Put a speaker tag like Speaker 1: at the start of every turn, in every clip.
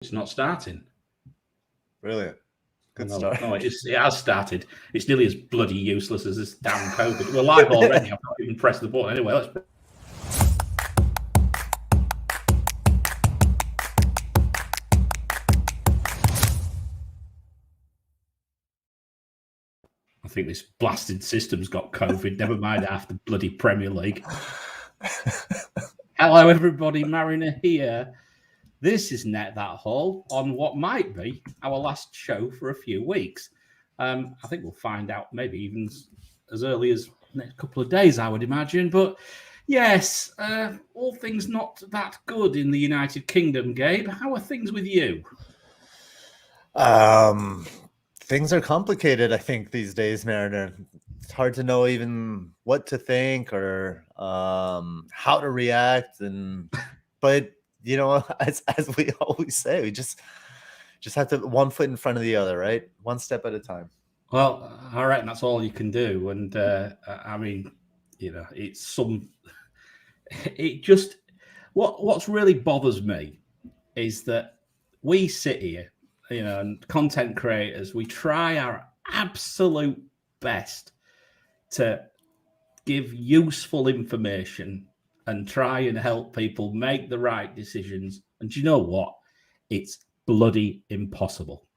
Speaker 1: It's not starting.
Speaker 2: Brilliant.
Speaker 1: Good start. No, it has started. It's nearly as bloody useless as this damn COVID. We're live already. I've not even pressed the button. Anyway, let's... I think this blasted system's got COVID. Never mind half the bloody Premier League. Hello, everybody. Mariner here. This is Net That Haul on what might be our last show for a few weeks. I think we'll find out maybe even as early as the next couple of days, I would imagine. But yes, all things not that good in the United Kingdom, Gabe. How are things with you?
Speaker 2: Things are complicated, I think, these days, Mariner. It's hard to know even what to think or how to react. But you know, as we always say, we just have to one foot in front of the other, right? One step at a time.
Speaker 1: Well, all right, and that's all you can do. And I mean, you know, what's really bothers me is that we sit here, you know, and content creators, we try our absolute best to give useful information and try and help people make the right decisions. And do you know what? It's bloody impossible.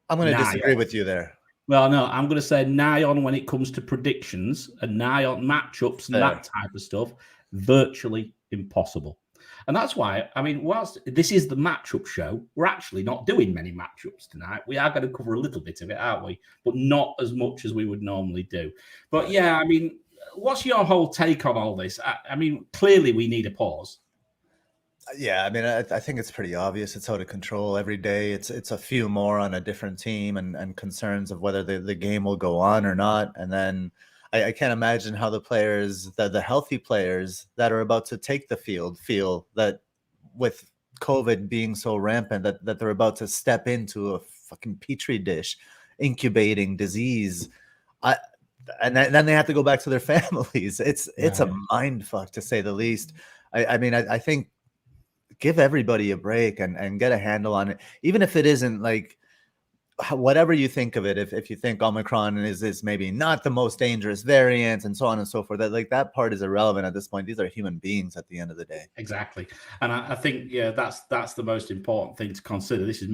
Speaker 2: I'm going to disagree with you there.
Speaker 1: Well, no, I'm going to say nigh on when it comes to predictions and nigh on matchups and that type of stuff, virtually impossible. And that's why, I mean, whilst this is the matchup show, we're actually not doing many matchups tonight. We are going to cover a little bit of it, aren't we? But not as much as we would normally do. But yeah, I mean, what's your whole take on all this? I mean, clearly we need a pause.
Speaker 2: Yeah, I mean, I think it's pretty obvious. It's out of control every day. It's a few more on a different team and concerns of whether the game will go on or not. And then I can't imagine how the players, the healthy players that are about to take the field feel that with COVID being so rampant that they're about to step into a fucking petri dish, incubating disease. And then they have to go back to their families. It's a mind fuck, to say the least. I mean, I think give everybody a break and get a handle on it, even if it isn't like whatever you think of it. If you think Omicron is maybe not the most dangerous variant and so on and so forth, that part is irrelevant at this point. These are human beings at the end of the day.
Speaker 1: Exactly. And I think, yeah, that's the most important thing to consider. This is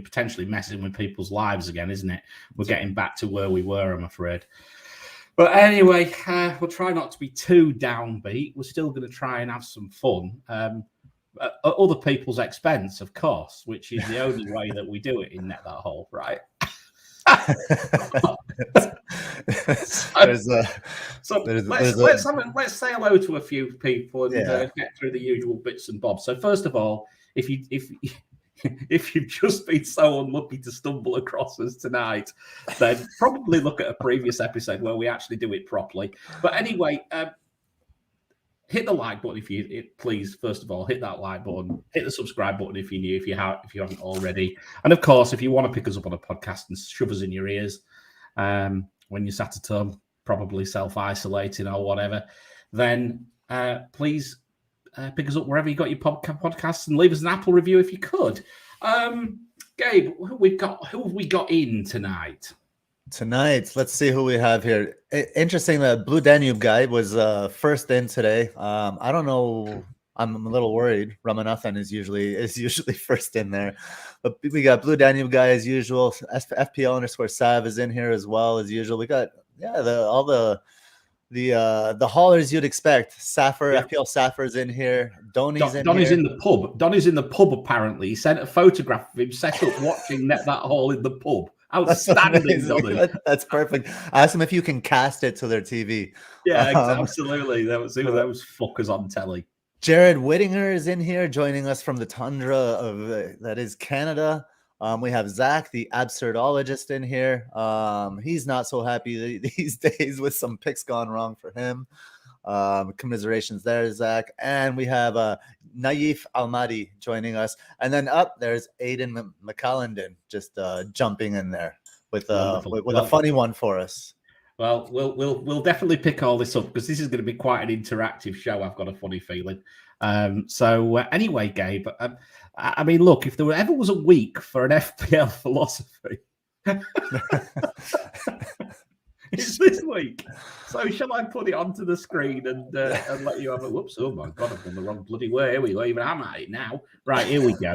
Speaker 1: potentially messing with people's lives again, isn't it? We're getting back to where we were, I'm afraid. But anyway, we'll try not to be too downbeat. We're still going to try and have some fun. At other people's expense, of course, which is the only way that we do it in Net That Haul, right? Let's say hello to a few people and get through the usual bits and bobs. So first of all, if you've just been so unlucky to stumble across us tonight, then probably look at a previous episode where we actually do it properly. But anyway, hit the like button please. First of all, hit that like button. Hit the subscribe button if you're new, if you haven't already. And of course, if you want to pick us up on a podcast and shove us in your ears when you're sat at home, probably self-isolating or whatever, then please pick us up wherever you got your podcasts and leave us an Apple review if you could. Gabe, who have we got in tonight?
Speaker 2: Tonight, let's see who we have here. Interesting, the Blue Danube guy was first in today. I don't know. I'm a little worried. Ramanathan is usually first in there, but we got Blue Danube guy as usual. FPL_Sav is in here as well as usual. We got all the haulers you'd expect. Saffer, FPL Saffer's in here. Donny's
Speaker 1: in the pub. Donny's in the pub apparently. He sent a photograph of him set up watching Net That Haul in the pub. Outstanding, Donny.
Speaker 2: That's perfect. Ask them if you can cast it to their TV.
Speaker 1: Yeah, absolutely. Those fuckers on telly.
Speaker 2: Jared Whittinger is in here joining us from the tundra of that is Canada. We have Zach, the absurdologist, in here. He's not so happy these days with some picks gone wrong for him. Commiserations there, Zach. And we have Naif Almadi joining us. And then there's Aidan McCallendon just jumping in there with a funny one for us.
Speaker 1: Well, we'll definitely pick all this up because this is going to be quite an interactive show. I've got a funny feeling. Anyway, Gabe, I mean, look, if there ever was a week for an FPL philosophy, it's this week. So shall I put it onto the screen and let you have a whoops? Oh my God, I've gone the wrong bloody way. Here we go. Even I'm at it now. Right, here we go.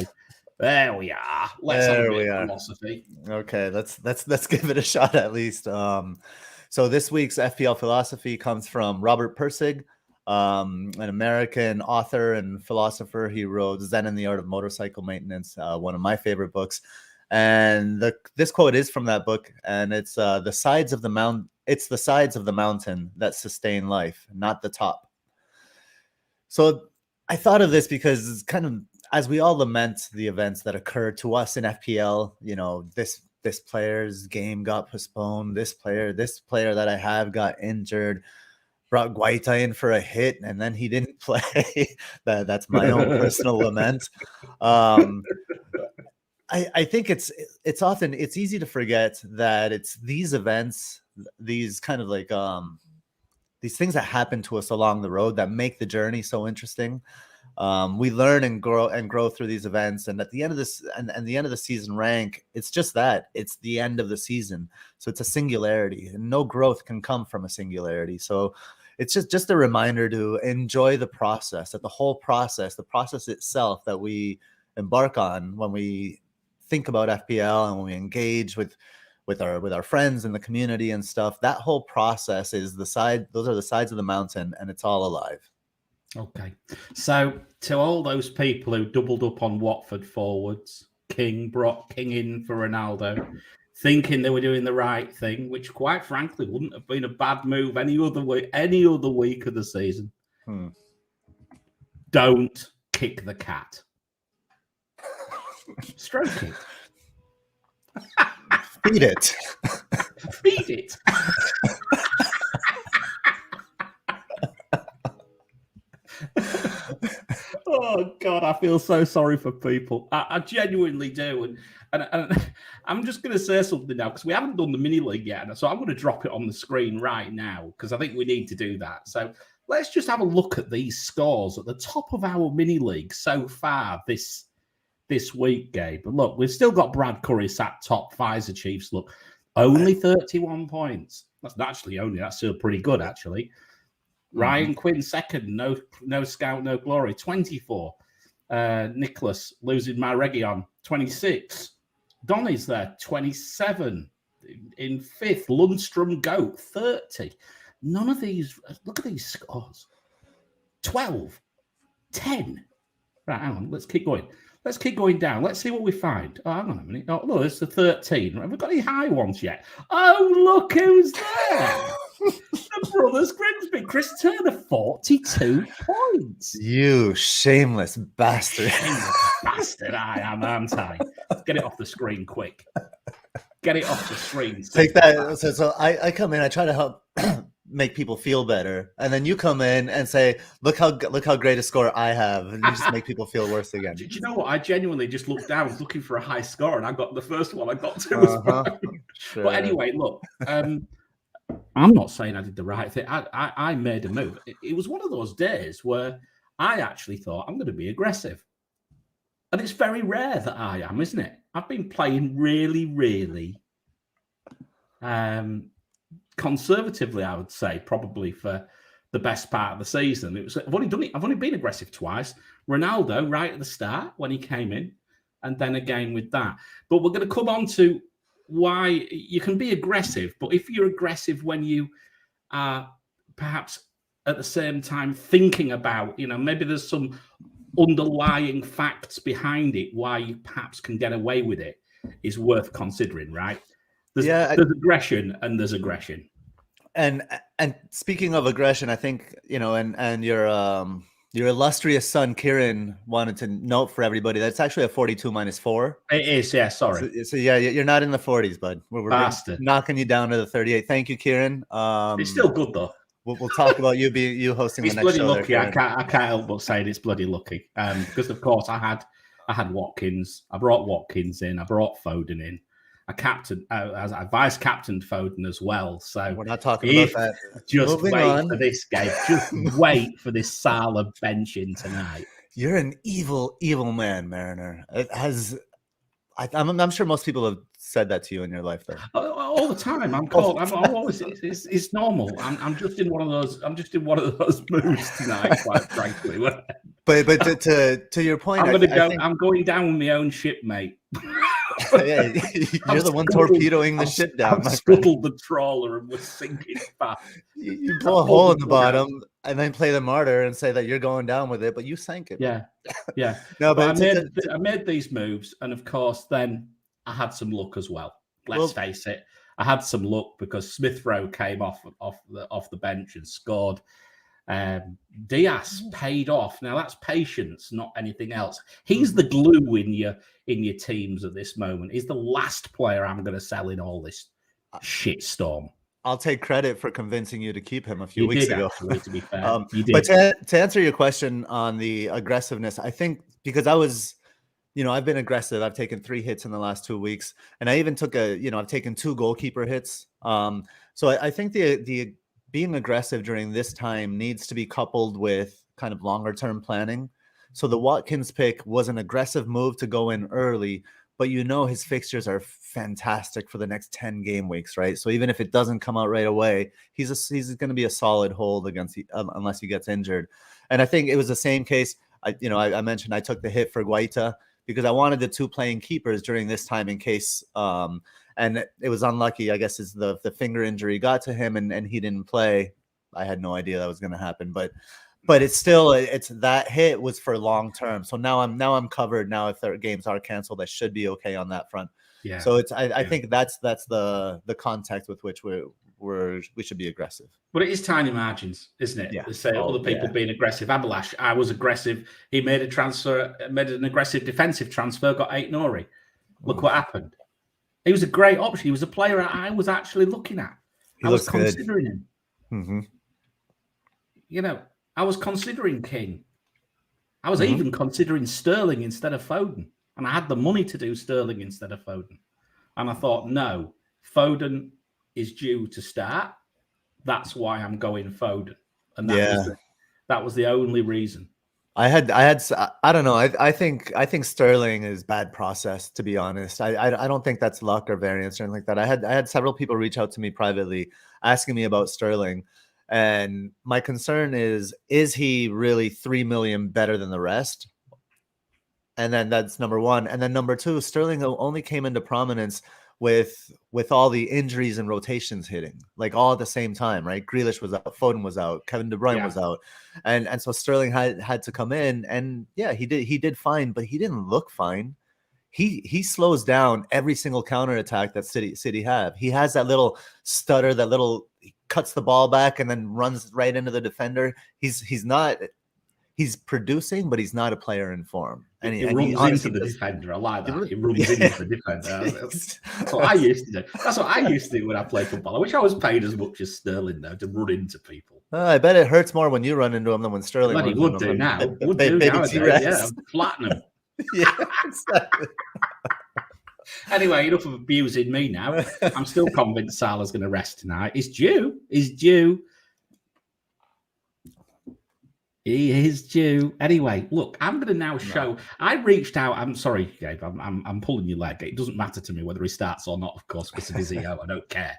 Speaker 1: There we are. Let's have a bit of philosophy.
Speaker 2: Okay, let's give it a shot at least. So this week's FPL philosophy comes from Robert Pirsig, an American author and philosopher. He wrote Zen and the Art of Motorcycle Maintenance, one of my favorite books. And this quote is from that book, and it's the sides of the mountain. It's the sides of the mountain that sustain life, not the top. So I thought of this because it's kind of, as we all lament the events that occurred to us in FPL, you know, this player's game got postponed. This player that I have got injured. Brought Gw18 in for a hit, and then he didn't play. That's my own personal lament. I think it's easy to forget that it's these events, these kind of like these things that happen to us along the road that make the journey so interesting. We learn and grow through these events, and at the end of this and the end of the season rank, it's just that, it's the end of the season. So it's a singularity, and no growth can come from a singularity. So it's just a reminder to enjoy the process, that the whole process, the process itself that we embark on when we think about FPL and when we engage with our friends in the community and stuff. That whole process is those are the sides of the mountain, and it's all alive.
Speaker 1: Okay, so to all those people who doubled up on Watford forwards, King brought King in for Ronaldo, thinking they were doing the right thing, which quite frankly wouldn't have been a bad move any other week of the season. Don't kick the cat. Stroke it.
Speaker 2: Feed it.
Speaker 1: Feed it. Oh God, I feel so sorry for people. I genuinely do, and I'm just going to say something now, because we haven't done the mini league yet, so I'm going to drop it on the screen right now because I think we need to do that. So let's just have a look at these scores at the top of our mini league so far this week, Gabe. And look, we've still got Brad Curry sat top. Pfizer Chiefs, look, only 31 points. That's still pretty good, actually. Ryan Quinn second, no scout, no glory, 24. Nicholas losing my Region, 26. Donny's there, 27. In fifth, Lundstrom Goat, 30. None of these, look at these scores. 12, 10. Right, hang on, let's keep going. Let's keep going down. Let's see what we find. Oh, hang on a minute. Oh, look, it's the 13. Have we got any high ones yet? Oh, look who's there. The brothers Grimsby. Chris Turner, 42 points.
Speaker 2: You shameless bastard.
Speaker 1: Shameless bastard I am, aren't I? Get it off the screen quick. Get it off the screen.
Speaker 2: Take that. So I come in, I try to help make people feel better, and then you come in and say, look how great a score I have, and you just make people feel worse again.
Speaker 1: Do you know what? I genuinely just looked down, was looking for a high score, and I got the first one I got to as well. Sure. But anyway, look, I'm not saying I did the right thing. I made a move. It was one of those days where I actually thought I'm going to be aggressive, and it's very rare that I am, isn't it? I've been playing really, really conservatively, I would say, probably for the best part of the season. I've only been aggressive twice. Ronaldo right at the start when he came in, and then again with that. But we're going to come on to why you can be aggressive, but if you're aggressive when you are perhaps at the same time thinking about, maybe there's some underlying facts behind it, why you perhaps can get away with it, is worth considering, right? There's aggression and there's aggression.
Speaker 2: And speaking of aggression, I think, and your illustrious son, Kieran, wanted to note for everybody that's actually a 42 minus 4.
Speaker 1: It is, yeah, sorry.
Speaker 2: So yeah, you're not in the 40s, bud. We're knocking you down to the 38. Thank you, Kieran.
Speaker 1: It's still good, though.
Speaker 2: We'll talk about you hosting the next show.
Speaker 1: It's bloody lucky. I can't help but say it's bloody lucky. Because, of course, I had Watkins. I brought Watkins in. I brought Foden in. as I vice captained Foden as well. So
Speaker 2: we're not talking about that.
Speaker 1: Just
Speaker 2: Moving
Speaker 1: wait
Speaker 2: on.
Speaker 1: for this game. Just wait for this Salah benching tonight.
Speaker 2: You're an evil, evil man, Mariner. It has. I'm sure most people have said that to you in your life, though.
Speaker 1: All the time. I'm called. I'm always. It's normal. I'm just in one of those. I'm just in one of those moods tonight, quite frankly.
Speaker 2: But to your point,
Speaker 1: I'm going down with my own ship, mate.
Speaker 2: Yeah, you're the one torpedoing the ship down.
Speaker 1: I've scuttled the trawler and we're sinking fast.
Speaker 2: You blow a hole in the bottom and then play the martyr and say that you're going down with it, but you sank it.
Speaker 1: Yeah.
Speaker 2: No,
Speaker 1: but I made these moves, and of course, then I had some luck as well. Let's face it, I had some luck because Smith Rowe came off the bench and scored. Diaz paid off. Now that's patience, not anything else. He's the glue in your teams at this moment. He's the last player I'm going to sell in all this shitstorm.
Speaker 2: I'll take credit for convincing you to keep him a few weeks ago.
Speaker 1: Actually, to be fair, you did.
Speaker 2: But to answer your question on the aggressiveness, I think because I was, I've been aggressive. I've taken 3 hits in the last 2 weeks, and I even took I've taken 2 goalkeeper hits. So I think the being aggressive during this time needs to be coupled with kind of longer term planning. So the Watkins pick was an aggressive move to go in early, but his fixtures are fantastic for the next 10 game weeks, right? So even if it doesn't come out right away, he's going to be a solid hold against unless he gets injured. And I think it was the same case. I mentioned I took the hit for Gw18 because I wanted the 2 playing keepers during this time in case. And it was unlucky, I guess, is the finger injury got to him and he didn't play. I had no idea that was going to happen, but it's still that hit was for long term. So now I'm covered. Now if their games are canceled, I should be okay on that front.
Speaker 1: Yeah.
Speaker 2: So I think that's the context with which we should be aggressive.
Speaker 1: But it is tiny margins, isn't it?
Speaker 2: Yeah.
Speaker 1: They say other people being aggressive. Abalash, I was aggressive. He made an aggressive defensive transfer, got 8 Nori. Look what happened. He was a great option. He was a player I was actually looking at. I was considering him.
Speaker 2: Mm-hmm.
Speaker 1: I was considering King. I was even considering Sterling instead of Foden. And I had the money to do Sterling instead of Foden. And I thought, no, Foden is due to start. That's why I'm going Foden. And that was the only reason. I
Speaker 2: don't know. I think Sterling is bad process, to be honest. I don't think that's luck or variance or anything like that. I had several people reach out to me privately asking me about Sterling. And my concern is he really 3 million better than the rest? And then that's number one. And then number two, Sterling only came into prominence with all the injuries and rotations hitting, like all at the same time, right? Grealish was out, Foden was out, Kevin De Bruyne was out. And so Sterling had to come in, and he did fine, but he didn't look fine. He slows down every single counterattack that City have. He has that little stutter, he cuts the ball back and then runs right into the defender. He's producing, but he's not a player in form. And
Speaker 1: he runs into the defender. I like that. He runs into the defender. That's what I used to do. That's what I used to do when I played football. I wish I was paid as much as Sterling, though, to run into people.
Speaker 2: I bet it hurts more when you run into him than when Sterling runs into him.
Speaker 1: Would do now. Would do nowadays. Yeah, flatten him.
Speaker 2: Yeah, exactly.
Speaker 1: Anyway, enough of abusing me now. I'm still convinced Salah's going to rest tonight. He's due. He is due. Anyway, look, I'm going to now show. I reached out. I'm sorry, Gabe. I'm pulling your leg. It doesn't matter to me whether he starts or not, of course, because of his ego. I don't care,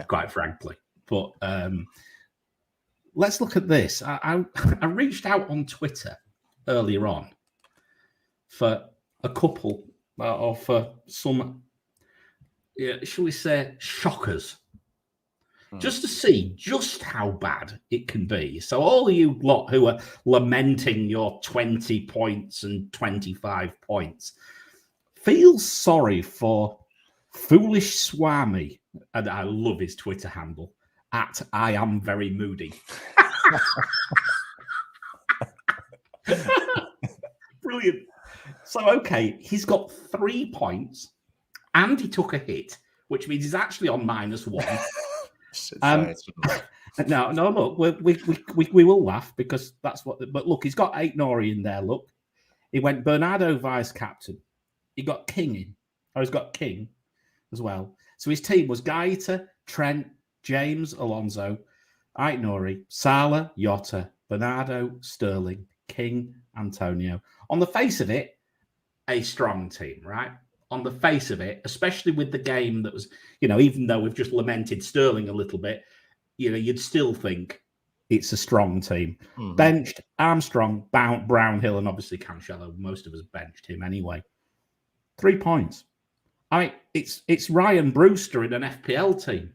Speaker 1: quite frankly. But let's look at this. I reached out on Twitter earlier on for a couple or for some, shall we say, shockers. Just to see just how bad it can be. So all of you lot who are lamenting your 20 points and 25 points, feel sorry for Foolish Swami, and I love his Twitter handle, at I am very moody. Brilliant. So, okay, he's got 3 points and he took a hit, which means he's actually on -1. No, look, we will laugh because that's what. But look, he's got 8 Nori in there. Look, he went Bernardo vice captain. He got King in, or he's got King. as well. So his team was Gw18, Trent, James, Alonso, Aït-Nouri, Salah, Jota, Bernardo, Sterling, King, Antonio. On the face of it, a strong team, right? On the face of it, especially with the game that was, even though we've just lamented Sterling a little bit, you'd still think it's a strong team. Mm-hmm. Benched Armstrong, Brownhill, and obviously Cancelo. Most of us benched him anyway. 3 points. I mean, it's Ryan Brewster in an FPL team.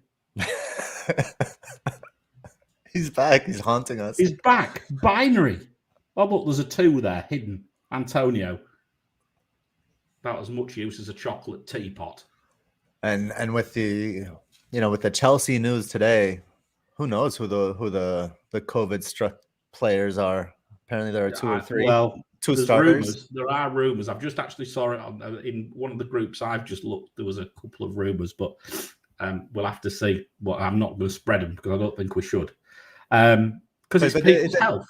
Speaker 2: He's back. He's haunting us.
Speaker 1: He's back. Binary. Oh, look, there's a 2 there hidden. Antonio. About as much use as a chocolate teapot.
Speaker 2: And with the with the Chelsea news today, who knows who the COVID struck players are? Apparently there are 2 or 3.
Speaker 1: Well,
Speaker 2: 2 starters.
Speaker 1: There are rumors. I've just actually saw it in one of the groups I've just looked. There was a couple of rumors, but we'll have to see. I'm not going to spread them because I don't think we should. Because it's people's health.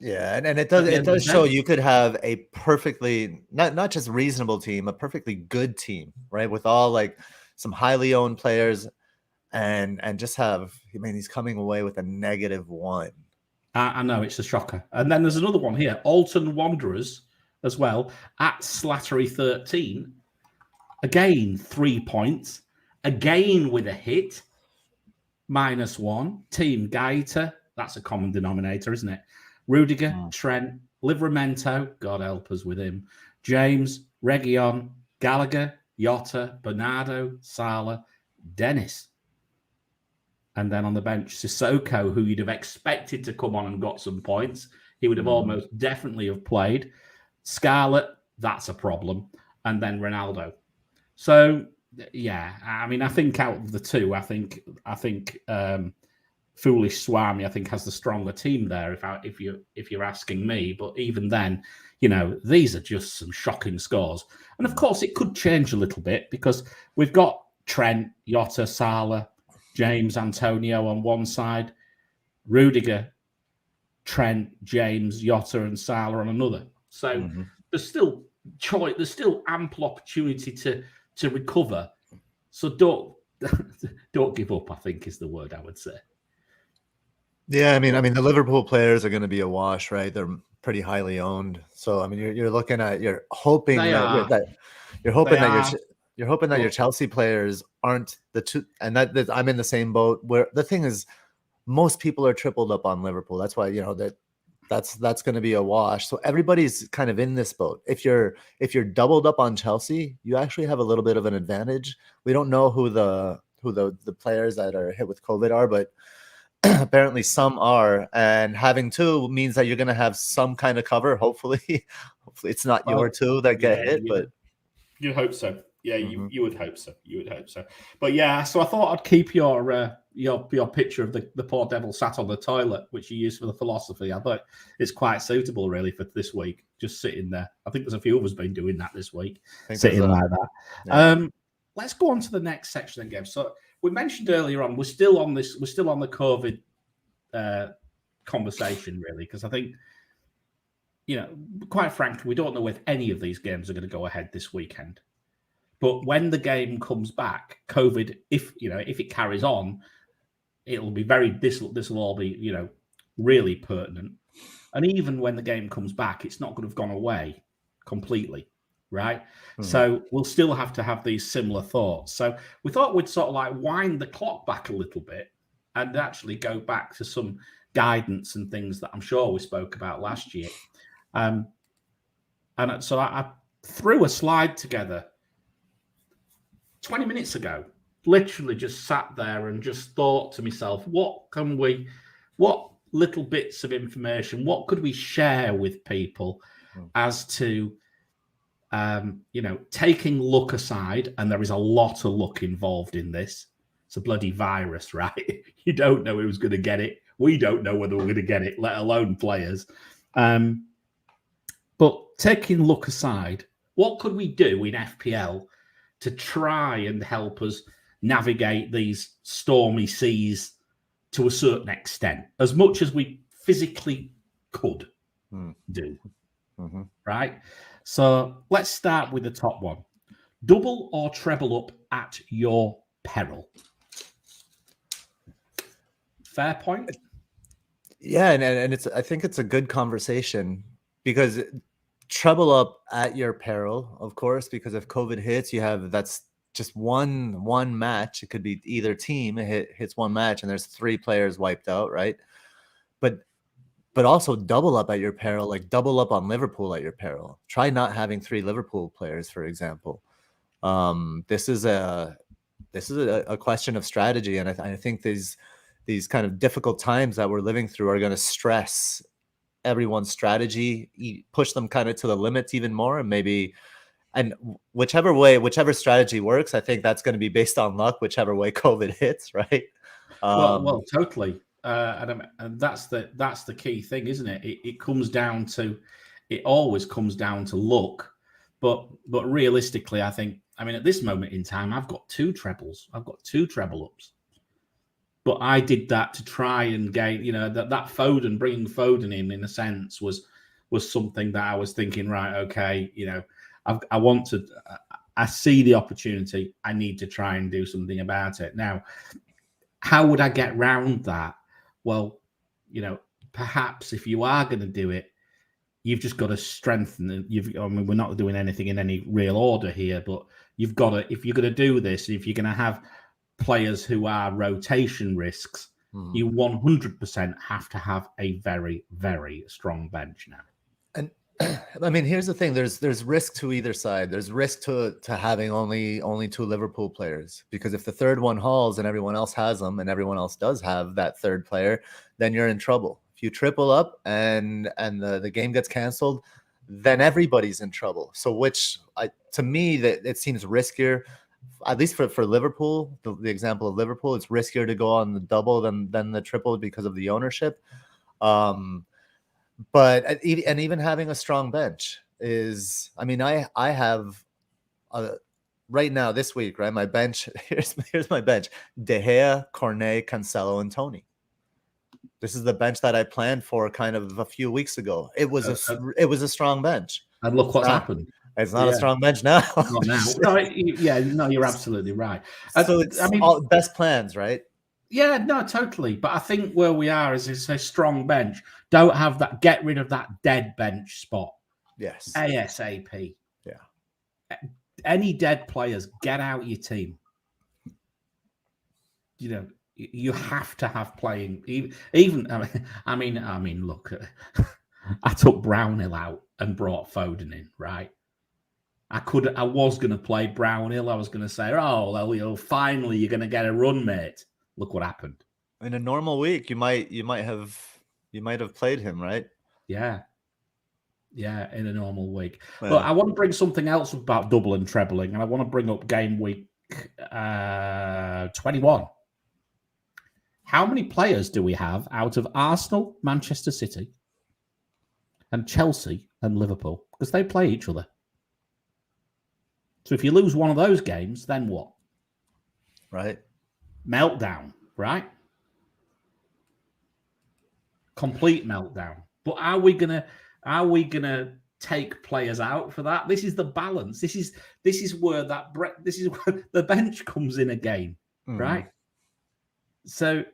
Speaker 2: Yeah, and it does show you could have a perfectly not just reasonable team, a perfectly good team, right? With all like some highly owned players, and just have. I mean, he's coming away with a -1.
Speaker 1: I know, it's a shocker. And then there's another one here, Alton Wanderers as well at Slattery13. Again, 3 points. Again with a hit. -1. Team Gw18. That's a common denominator, isn't it? Rudiger, Trent, Livramento, God help us with him, James, Reguilon, Gallagher, Jota, Bernardo, Salah, Dennis. And then on the bench, Sissoko, who you'd have expected to come on and got some points. He would have almost definitely have played. Scarlett, that's a problem. And then Ronaldo. So, yeah, I mean, I think out of the 2, I think Foolish Swami, I think, has the stronger team there, if you're asking me. But even then, these are just some shocking scores. And of course, it could change a little bit because we've got Trent, Jota, Salah, James, Antonio on one side, Rudiger, Trent, James, Jota, and Salah on another. So there's still choice. There's still ample opportunity to recover. So don't give up, I think, is the word I would say.
Speaker 2: Yeah, I mean, the Liverpool players are going to be a wash, right? They're pretty highly owned. So, I mean, you're looking at, you're hoping that your Chelsea players aren't the 2, and that I'm in the same boat. Where the thing is, most people are tripled up on Liverpool. That's why that's going to be a wash. So everybody's kind of in this boat. If you're doubled up on Chelsea, you actually have a little bit of an advantage. We don't know who the players that are hit with COVID are, but apparently some are, and having 2 means that you're going to have some kind of cover. Hopefully it's not your 2 that get hit, but
Speaker 1: you hope so. Yeah, you would hope so. You would hope so. But yeah, so I thought I'd keep your picture of the poor devil sat on the toilet, which you used for the philosophy. I thought it's quite suitable, really, for this week, just sitting there. I think there's a few of us been doing that this week, sitting like that. Yeah. Let's go on to the next section again. So we mentioned earlier on, we're still on the COVID conversation, really, because I think, quite frankly, we don't know if any of these games are going to go ahead this weekend. But when the game comes back, COVID, if it carries on, it'll be this will all be, really pertinent. And even when the game comes back, it's not going to have gone away completely, right? So we'll still have to have these similar thoughts. So we thought we'd sort of like wind the clock back a little bit and actually go back to some guidance and things that I'm sure we spoke about last year. And so I threw a slide together 20 minutes ago, literally just sat there and just thought to myself, what little bits of information, what could we share with people as to, taking luck aside, and there is a lot of luck involved in this. It's a bloody virus, right? You don't know who's going to get it. We don't know whether we're going to get it, let alone players. But taking luck aside, what could we do in FPL to try and help us navigate these stormy seas to a certain extent, as much as we physically could do, right? So let's start with the top one. Double or treble up at your peril. Fair point.
Speaker 2: Yeah, and I think it's a good conversation, because treble up at your peril, of course, because if COVID hits, that's just one match. It could be either team hits one match and there's 3 players wiped out, right? But also double up at your peril, like double up on Liverpool at your peril. Try not having 3 Liverpool players, for example. This is a question of strategy, and I think these kind of difficult times that we're living through are going to stress everyone's strategy, push them kind of to the limits even more, and whichever strategy works, I think that's going to be based on luck, whichever way COVID hits, right?
Speaker 1: Well, totally. And that's the key thing, isn't it? It always comes down to luck. But realistically, I mean, at this moment in time, I've got 2 trebles. I've got 2 treble ups. But I did that to try and gain, that Foden, bringing Foden in a sense, was something that I was thinking, right, okay, I see the opportunity. I need to try and do something about it. Now, how would I get round that? Well, perhaps if you are going to do it, you've just got to strengthen. We're not doing anything in any real order here, but you've got to, if you're going to do this, if you're going to have players who are rotation risks, you 100% have to have a very, very strong bench now.
Speaker 2: And I mean, here's the thing: there's risk to either side. There's risk to having only 2 Liverpool players, because if the third one hauls and everyone else has them, and everyone else does have that third player, then you're in trouble. If you triple up and the game gets canceled, then everybody's in trouble. So to me, that it seems riskier. At least for Liverpool, the example of Liverpool, it's riskier to go on the double than the triple because of the ownership. But even having a strong bench is, I mean, I have right now this week, right? My bench, here's my bench: De Gea, Cornet, Cancelo, and Tony. This is the bench that I planned for kind of a few weeks ago. It was a strong bench.
Speaker 1: And look what's happened.
Speaker 2: It's not a strong bench now.
Speaker 1: Not now. No, you're absolutely right.
Speaker 2: So it's all best plans, right?
Speaker 1: Yeah, no, totally. But I think where we are is it's a strong bench. Don't have that. Get rid of that dead bench spot.
Speaker 2: Yes.
Speaker 1: ASAP.
Speaker 2: Yeah.
Speaker 1: Any dead players, get out your team. You have to have playing. Even I mean, look, I took Brownhill out and brought Foden in, right? I was going to play Brownhill. I was going to say, oh, well, finally you're going to get a run, mate. Look what happened.
Speaker 2: In a normal week, you might have played him, right?
Speaker 1: Yeah, in a normal week. Yeah. But I want to bring something else about double and trebling, and I want to bring up Gameweek 21. How many players do we have out of Arsenal, Manchester City, and Chelsea and Liverpool? Because they play each other. So if you lose one of those games, then what?
Speaker 2: Right.
Speaker 1: Meltdown, right? Complete meltdown. But are we gonna take players out for that? This is the balance. This is where the bench comes in again, right? So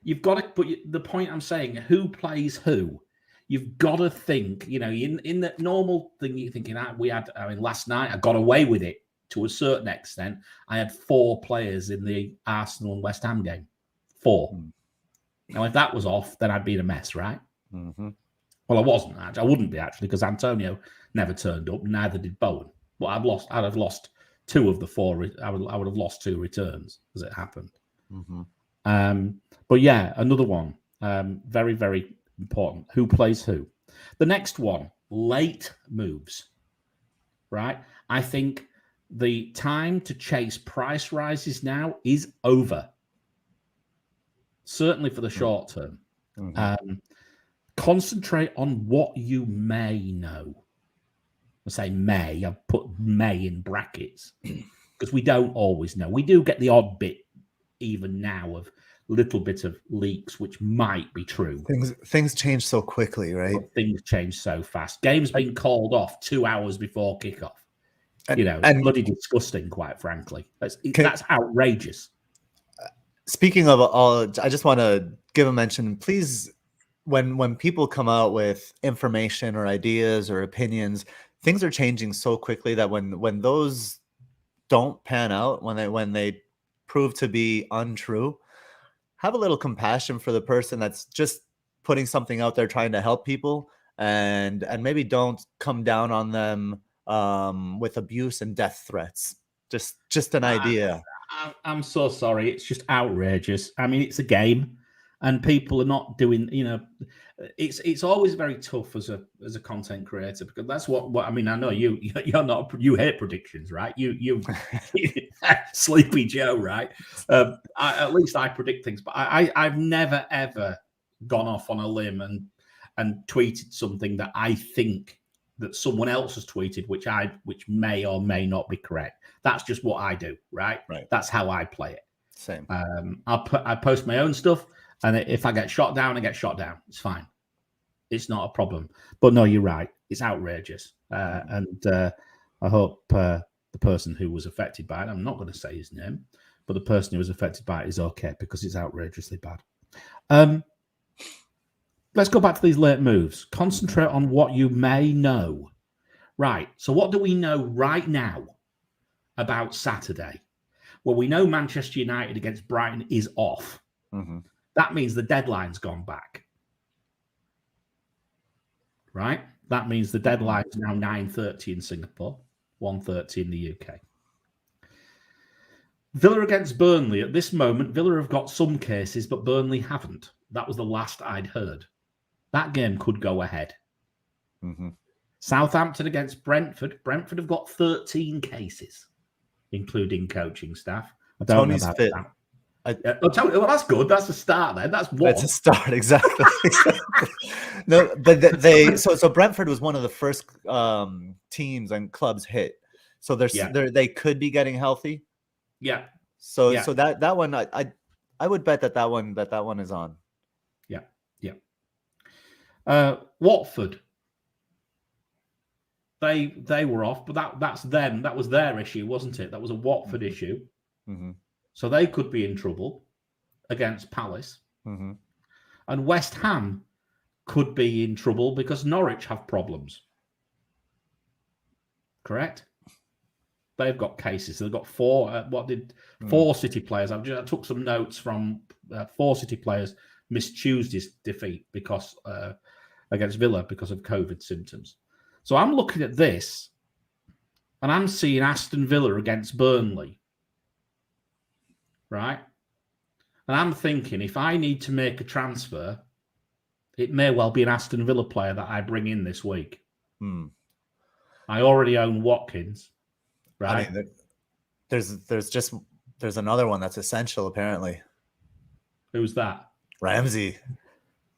Speaker 1: you've got to put the point I'm saying. Who plays who? You've got to think. In the normal thing, you're thinking. Last night I got away with it to a certain extent. I had 4 players in the Arsenal and West Ham game. 4. Now, if that was off, then I'd be in a mess, right?
Speaker 2: Mm-hmm.
Speaker 1: Well, I wasn't. I wouldn't be, actually, because Antonio never turned up. Neither did Bowen. But I'd have lost 2 of the 4. I would have lost 2 returns as it happened.
Speaker 2: Mm-hmm.
Speaker 1: But yeah, another one. Very, very important. Who plays who? The next one, late moves, right? I think the time to chase price rises now is over. Certainly for the short term. Mm-hmm. Concentrate on what you may know. I say may. I've put may in brackets because we don't always know. We do get the odd bit even now of little bit of leaks, which might be true.
Speaker 2: Things change so quickly, right?
Speaker 1: But things change so fast. Games being called off 2 hours before kickoff. It's bloody disgusting, quite frankly. That's outrageous.
Speaker 2: Speaking of all, I just want to give a mention, please. When people come out with information or ideas or opinions, things are changing so quickly that when those don't pan out, when they prove to be untrue, have a little compassion for the person that's just putting something out there trying to help people, and maybe don't come down on them with abuse and death threats. Just an idea.
Speaker 1: I'm so sorry. It's just outrageous. I mean, it's a game, and people are not doing. It's always very tough as a content creator, because that's what I mean. I know you hate predictions, right? You Sleepy Joe, right? At least I predict things, but I've never ever gone off on a limb and tweeted something that I think that someone else has tweeted, which may or may not be correct. That's just what I do, right? That's how I play it.
Speaker 2: Same.
Speaker 1: I post my own stuff, and if I get shot down, I get shot down. It's fine. It's not a problem. But no, you're right. It's outrageous. And I hope the person who was affected by it, I'm not going to say his name, but the person who was affected by it is okay, because it's outrageously bad. Let's go back to these late moves. Concentrate on what you may know. Right. So what do we know right now about Saturday? Well, we know Manchester United against Brighton is off.
Speaker 2: Mm-hmm.
Speaker 1: That means the deadline's gone back. Right? That means the deadline is now 9:30 in Singapore, 1:30 in the UK. Villa against Burnley. At this moment, Villa have got some cases, but Burnley haven't. That was the last I'd heard. That game could go ahead.
Speaker 2: Mm-hmm.
Speaker 1: Southampton against Brentford. Brentford have got 13 cases, including coaching staff. I don't
Speaker 2: Tony's
Speaker 1: know about
Speaker 2: fit.
Speaker 1: that. Well, that's good. That's a start then. That's one.
Speaker 2: That's a start, exactly. No, but so Brentford was one of the first teams and clubs hit. So they could be getting healthy.
Speaker 1: Yeah.
Speaker 2: So that one I would bet that one is on.
Speaker 1: Yeah. Watford. They were off, but that's them. That was their issue, wasn't it? That was a Watford issue.
Speaker 2: Mm-hmm.
Speaker 1: So they could be in trouble against Palace.
Speaker 2: Mm-hmm.
Speaker 1: And West Ham could be in trouble because Norwich have problems. Correct? They've got cases. They've got four City players? I took some notes from 4 City players missed Tuesday's defeat because against Villa because of COVID symptoms. So I'm looking at this, and I'm seeing Aston Villa against Burnley, right? And I'm thinking, if I need to make a transfer, it may well be an Aston Villa player that I bring in this week. I already own Watkins, right?
Speaker 2: I mean, there's another one that's essential, apparently.
Speaker 1: Who's that?
Speaker 2: Ramsey.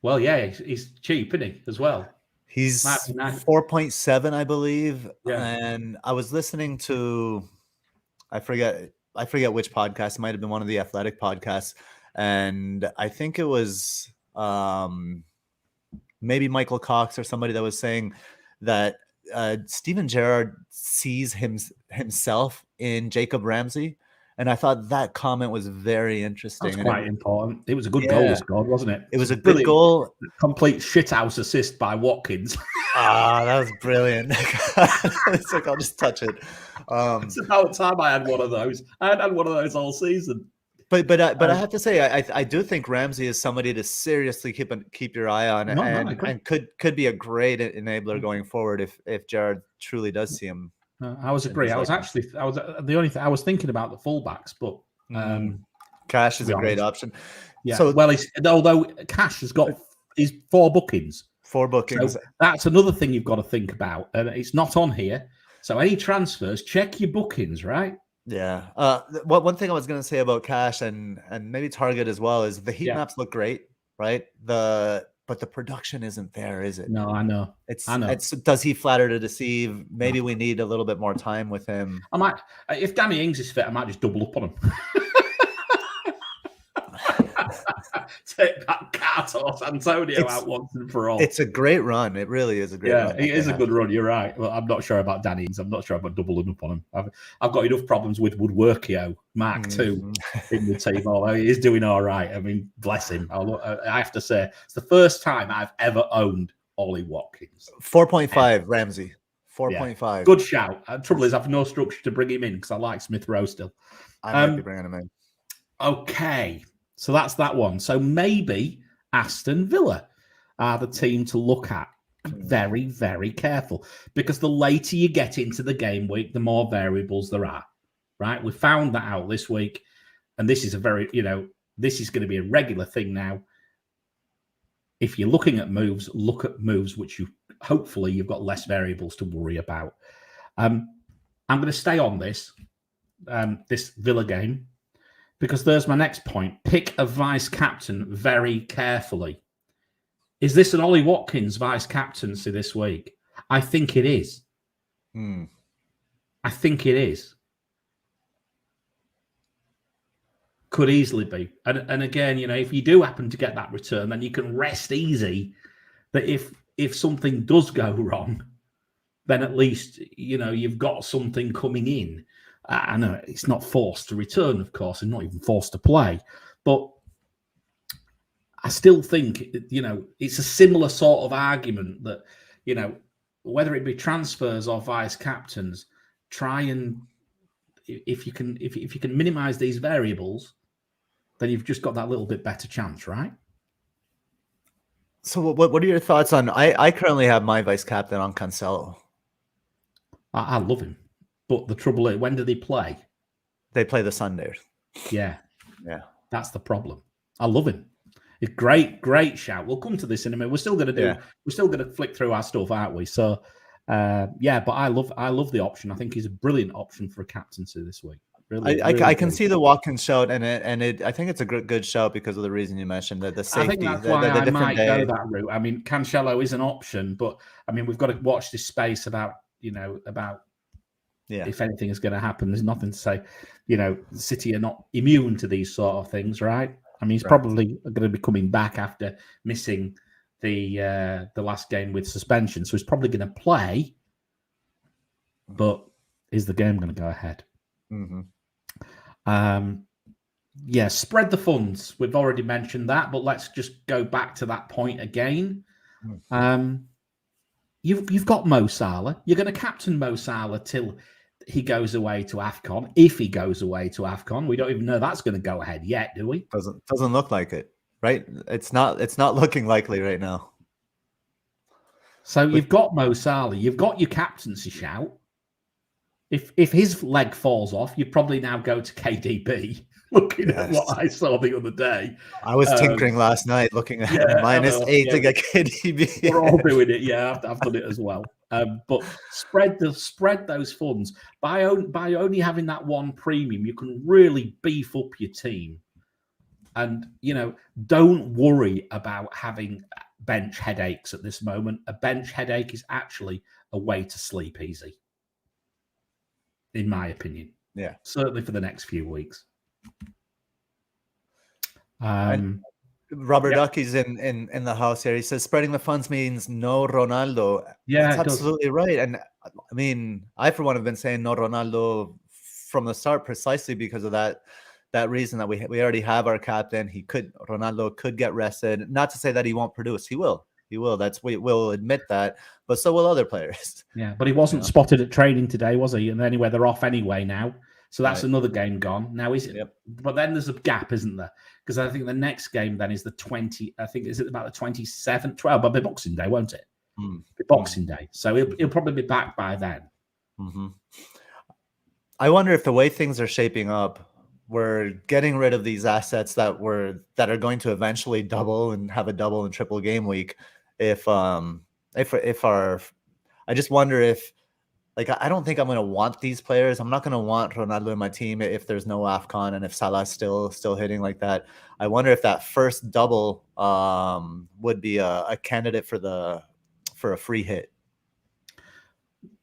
Speaker 1: Well, yeah, he's cheap, isn't he, as well?
Speaker 2: He's 4.7, I believe. Yeah. And I was listening to, I forget which podcast. It might have been one of the Athletic podcasts. And I think it was maybe Michael Cox or somebody that was saying that Steven Gerrard sees himself in Jacob Ramsey. And I thought that comment was very interesting.
Speaker 1: That's quite important. It was a good goal he scored, wasn't it?
Speaker 2: It was a good goal.
Speaker 1: Complete shithouse assist by Watkins.
Speaker 2: That was brilliant. It's like, I'll just touch it.
Speaker 1: It's about time I had one of those. I hadn't had one of those all season.
Speaker 2: But I have to say, I do think Ramsey is somebody to seriously keep your eye on, and could be a great enabler going forward if Gerrard truly does see him.
Speaker 1: I was agree. I was the only thing I was thinking about the fullbacks, but
Speaker 2: Cash is a great option.
Speaker 1: Yeah. So although Cash has got his 4 bookings.
Speaker 2: 4 bookings.
Speaker 1: So that's another thing you've got to think about, and it's not on here. So any transfers, check your bookings, right?
Speaker 2: Yeah. One thing I was going to say about Cash and maybe Target as well is the heat maps look great, right? But the production isn't there, is it?
Speaker 1: No, I know.
Speaker 2: I know. Does he flatter to deceive? Maybe we need a little bit more time with him.
Speaker 1: I might, if Danny Ings is fit, I might just double up on him. take that Cartos Antonio out once and for all.
Speaker 2: It's a great run. It really is a great run.
Speaker 1: Yeah, it is a good run. You're right. Well, I'm not sure about Danny Ings. I'm not sure about doubling up on him. I've got enough problems with Woodworkio Mark II in the team, although he is doing all right. I mean, bless him. I have to say, it's the first time I've ever owned Ollie Watkins.
Speaker 2: 4.5, Ramsey. 4.5.
Speaker 1: Yeah. Good shout. Trouble is, I've no structure to bring him in because I like Smith Rowe still.
Speaker 2: I might be bringing him in.
Speaker 1: Okay, so that's that one. So maybe Aston Villa are the team to look at. Very, very careful, because the later you get into the game week, the more variables there are, right? We found that out this week, and this is a very, this is going to be a regular thing now. If you're looking at moves, look at moves which hopefully you've got less variables to worry about. I'm going to stay on this Villa game, because there's my next point. Pick a vice captain very carefully. Is this an Ollie Watkins vice captaincy this week? I think it is. I think it is. Could easily be. And again, if you do happen to get that return, then you can rest easy that if something does go wrong, then at least, you've got something coming in. I know it's not forced to return, of course, and not even forced to play. But I still think, it's a similar sort of argument that, whether it be transfers or vice captains, try and if you can minimize these variables, then you've just got that little bit better chance, right?
Speaker 2: So what are your thoughts on? I currently have my vice captain on Cancelo.
Speaker 1: I love him, but the trouble is, when do they play?
Speaker 2: They play the Sunday.
Speaker 1: Yeah, that's the problem. I love him. It's great shout. We'll come to this in a minute. We're still going to flick through our stuff, aren't we? So, but I love the option. I think he's a brilliant option for a captaincy this week. Really,
Speaker 2: I can see the Watkins shout, and I think it's a good shout because of the reason you mentioned, the safety.
Speaker 1: I think that's why I might go that route. I mean, Cancelo is an option, but I mean, we've got to watch this space about if anything is going to happen. There's nothing to say. City are not immune to these sort of things, right? I mean, he's probably going to be coming back after missing the last game with suspension, so he's probably going to play. But is the game going to go ahead? Spread the funds. We've already mentioned that, but let's just go back to that point again. You've got Mo Salah. You're going to captain Mo Salah till he goes away to AFCON. If he goes away to AFCON, we don't even know that's going to go ahead yet, do we?
Speaker 2: Doesn't look like it, right? It's not looking likely right now.
Speaker 1: So you've got Mo Salah. You've got your captaincy shout. If his leg falls off, you probably now go to KDB. Looking at what I saw the other day, I was
Speaker 2: tinkering last night, looking at -8 to get KDB.
Speaker 1: We're all doing it. Yeah, I've done it as well. But spread those funds by only having that one premium. You can really beef up your team, and don't worry about having bench headaches at this moment. A bench headache is actually a way to sleep easy, in my opinion.
Speaker 2: Yeah,
Speaker 1: certainly for the next few weeks.
Speaker 2: Robert Ducky's in the house here. He says spreading the funds means no Ronaldo.
Speaker 1: Yeah,
Speaker 2: that's absolutely right. And I mean, I for one have been saying no Ronaldo from the start, precisely because of that reason that we already have our captain. Ronaldo could get rested. Not to say that he won't produce. He will. We'll admit that, but so will other players.
Speaker 1: Yeah, but he wasn't spotted at training today, was he? And anyway, they're off anyway now. So that's another game gone. Now, is it? Yep. But then there's a gap, isn't there? Because I think the next game then is the 20. I think is it about the 27th? 12, but Boxing Day, won't it? Boxing Day. So he'll probably be back by then.
Speaker 2: I wonder if the way things are shaping up, we're getting rid of these assets that are going to eventually double and have a double and triple game week. I just wonder if. I don't think I'm going to want these players. I'm not going to want Ronaldo in my team if there's no AFCON and if Salah's still hitting like that. I wonder if that first double would be a candidate for a free hit.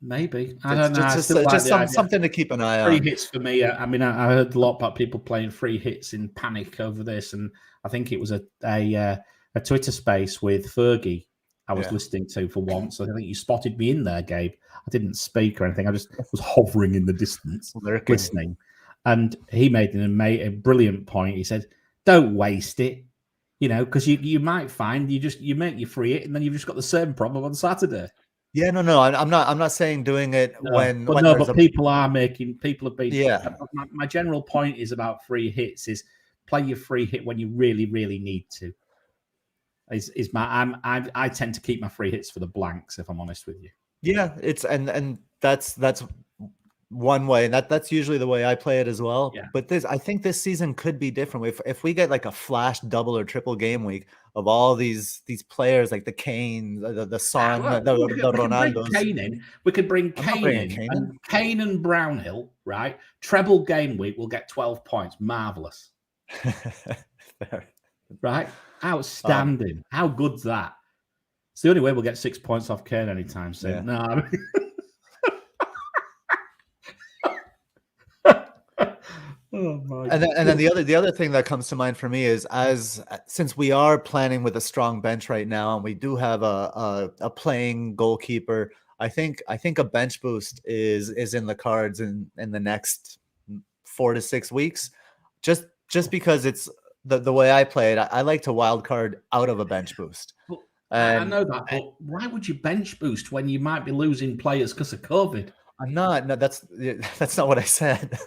Speaker 1: Maybe. I don't know. I
Speaker 2: Just
Speaker 1: still like the idea.
Speaker 2: something to keep an eye
Speaker 1: Free
Speaker 2: on.
Speaker 1: hits for me. I mean, I heard a lot about people playing free hits in panic over this, and I think it was a Twitter space with Fergie I was listening to for once. I think you spotted me in there, Gabe. I didn't speak or anything. I just was hovering in the distance, listening. And he made a brilliant point. He said, "Don't waste it, you know, because you might find you make your free hit, and then you've just got the same problem on Saturday."
Speaker 2: Yeah, no, I'm not saying doing it when
Speaker 1: people have been.
Speaker 2: Yeah.
Speaker 1: My general point is about free hits is play your free hit when you really, really need to. I tend to keep my free hits for the blanks, if I'm honest with you.
Speaker 2: Yeah, it's and that's one way. That's usually the way I play it as well.
Speaker 1: Yeah.
Speaker 2: But I think this season could be different. If we get like a flash double or triple game week of all these players like the Kane, the Son, the Ronaldos.
Speaker 1: We could bring Kane in. And Kane and Brownhill, right? Treble game week, we'll get 12 points. Marvelous. Right? Outstanding. How good's that? It's the only way we'll get 6 points off Kane anytime soon. Yeah. No, I mean...
Speaker 2: Oh my and then the other thing that comes to mind for me is since we are planning with a strong bench right now and we do have a playing goalkeeper, I think a bench boost is in the cards in the next 4 to 6 weeks, just because it's the way I play it. I like to wild card out of a bench boost.
Speaker 1: Well, I know that, but why would you bench boost when you might be losing players because of COVID?
Speaker 2: I'm not. No, that's not what I said.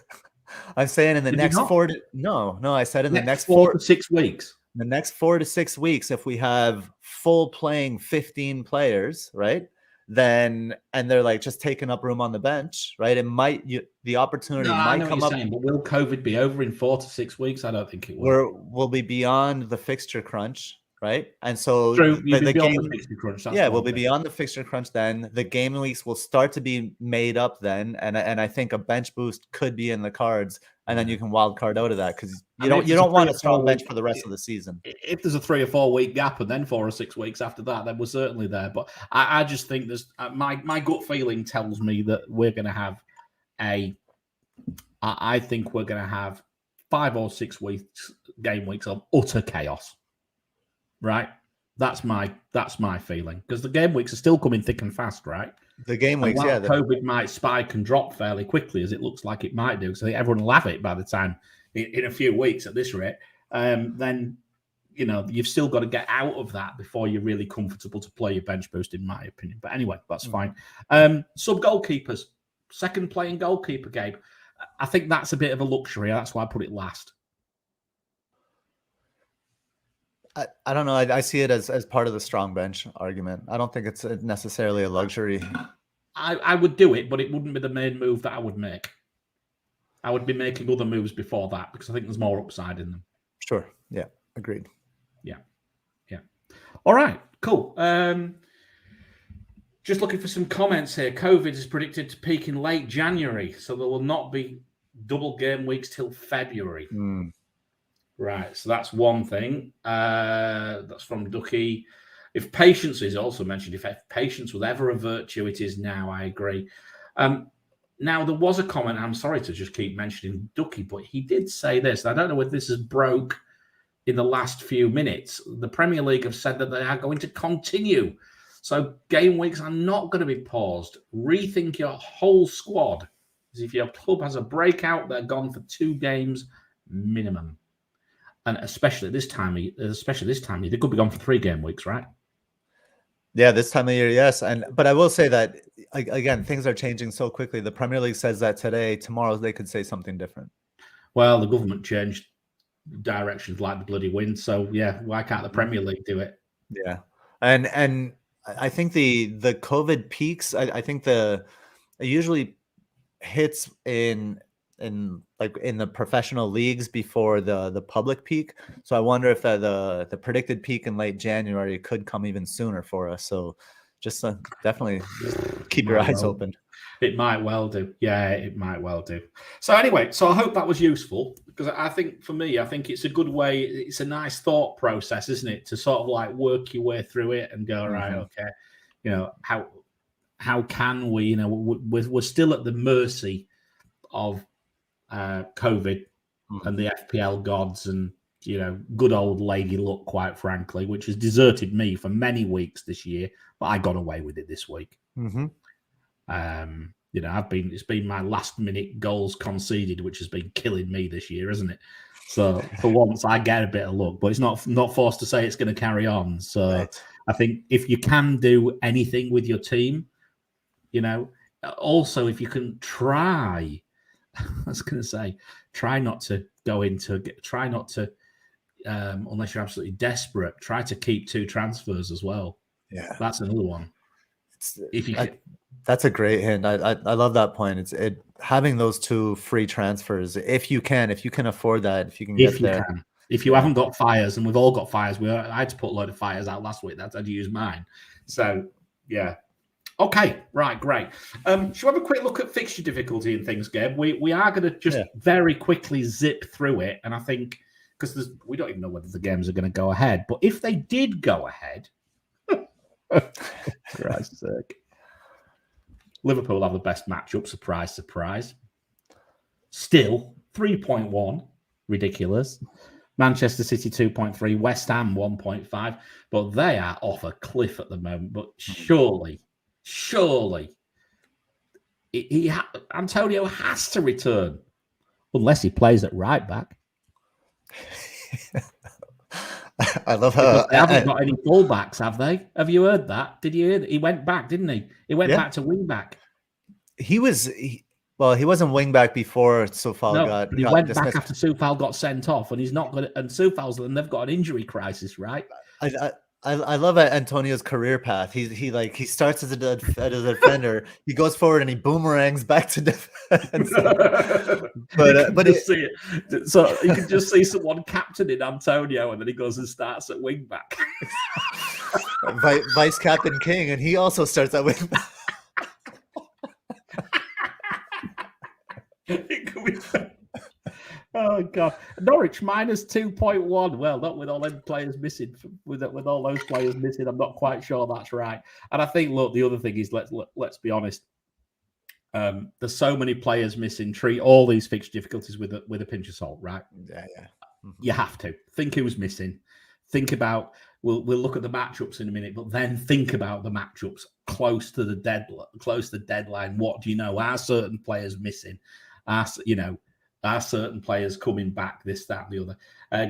Speaker 2: I'm saying in the next I said in the next
Speaker 1: 4 to 6 weeks.
Speaker 2: The next 4 to 6 weeks, if we have full playing 15 players, right? Then and they're like just taking up room on the bench, right? The opportunity might come up.
Speaker 1: But will COVID be over in 4 to 6 weeks? I don't think it will.
Speaker 2: We'll be beyond the fixture crunch. Right, and so
Speaker 1: we'll be beyond
Speaker 2: the fixture crunch. Then the game weeks will start to be made up then, and I think a bench boost could be in the cards, and then you can wild card out of that because you don't want a strong bench for the rest of the season.
Speaker 1: If there's a 3 or 4 week gap and then 4 or 6 weeks after that, then we're certainly there. But I just think there's my gut feeling tells me that we're going to have I think we're going to have 5 or 6 game weeks of utter chaos. Right, that's my feeling because the game weeks are still coming thick and fast, right?
Speaker 2: The game weeks, yeah.
Speaker 1: COVID might spike and drop fairly quickly, as it looks like it might do. So I think everyone will have it by the time in a few weeks at this rate. Then you've still got to get out of that before you're really comfortable to play your bench boost, in my opinion. But anyway, that's fine. Sub goalkeepers, second playing goalkeeper, Gabe. I think that's a bit of a luxury. That's why I put it last.
Speaker 2: I don't know. I see it as part of the strong bench argument. I don't think it's necessarily a luxury.
Speaker 1: I would do it, but it wouldn't be the main move that I would make. I would be making other moves before that because I think there's more upside in them.
Speaker 2: Sure. Yeah. Agreed.
Speaker 1: Yeah. All right. Cool. Just looking for some comments here. COVID is predicted to peak in late January, so there will not be double game weeks till February. Right, so that's one thing. That's from Ducky. If patience is also mentioned, if patience was ever a virtue, it is now. I agree. Now, there was a comment, I'm sorry to just keep mentioning Ducky, but he did say this. I don't know whether this is broke in the last few minutes. The Premier League have said that they are going to continue. So game weeks are not going to be paused. Rethink your whole squad. As if your club has a breakout, they're gone for 2 games minimum. And especially this time of year, they could be gone for 3 game weeks, right?
Speaker 2: Yeah, this time of year, yes. But I will say that again, things are changing so quickly. The Premier League says that today, tomorrow they could say something different.
Speaker 1: Well, the government changed directions like the bloody wind, so yeah, why can't the Premier League do it?
Speaker 2: Yeah, and I think the COVID peaks. I think it usually hits in the professional leagues before the public peak. So I wonder if the predicted peak in late January could come even sooner for us. So just definitely keep your eyes open.
Speaker 1: It might well do. Yeah, it might well do. So anyway, so I hope that was useful because I think for me, I think it's a good way. It's a nice thought process, isn't it? To sort of like work your way through it and go, right, okay, how how can we? We're still at the mercy of COVID and the FPL gods and good old lady luck, quite frankly, which has deserted me for many weeks this year, but I got away with it this week. It's been my last minute goals conceded, which has been killing me this year, isn't it? So for once I get a bit of luck, but it's not forced to say it's going to carry on. So right. I think if you can do anything with your team, also if you can try, I was going to say, try not to, unless you're absolutely desperate, try to keep 2 transfers as well. Yeah, that's another one.
Speaker 2: That's a great hint. I love that point. It's having those 2 free transfers if you can afford that, if you can get there.
Speaker 1: If you haven't got fires, and we've all got fires, I had to put a load of fires out last week. I'd use mine. So yeah. Okay, right, great. Shall we have a quick look at fixture difficulty and things, Gabe? We are going to just very quickly zip through it, and I think because we don't even know whether the games are going to go ahead, but if they did go ahead, Christ's sake. Liverpool have the best matchup, surprise, surprise. Still, 3.1, ridiculous. Manchester City 2.3, West Ham 1.5, but they are off a cliff at the moment. But surely, Antonio has to return, unless he plays at right back.
Speaker 2: I love how
Speaker 1: they haven't got any fullbacks, have they? Have you heard that? Did you hear that? He went back, didn't he? He went back to wing back.
Speaker 2: He wasn't wing back before Soufal got.
Speaker 1: He went back after Soufal got sent off, and he's not going. And Soufal's and they've got an injury crisis, right?
Speaker 2: I love Antonio's career path. He starts as a defender, he goes forward and he boomerangs back to defense. but
Speaker 1: you see it. So you can just see someone captaining Antonio, and then he goes and starts at wing back.
Speaker 2: Vice Captain King, and he also starts at wing back.
Speaker 1: Oh God! Norwich minus 2.1. Well, not with all them players missing. With all those players missing, I'm not quite sure that's right. And I think, look, the other thing is let's be honest. There's so many players missing. Treat all these fixture difficulties with a pinch of salt, right?
Speaker 2: Yeah.
Speaker 1: Mm-hmm. You have to think who's missing. Think about. We'll look at the matchups in a minute, but then think about the matchups close to the deadline. What do you know? Are certain players missing? Are certain players coming back? This, that, and the other.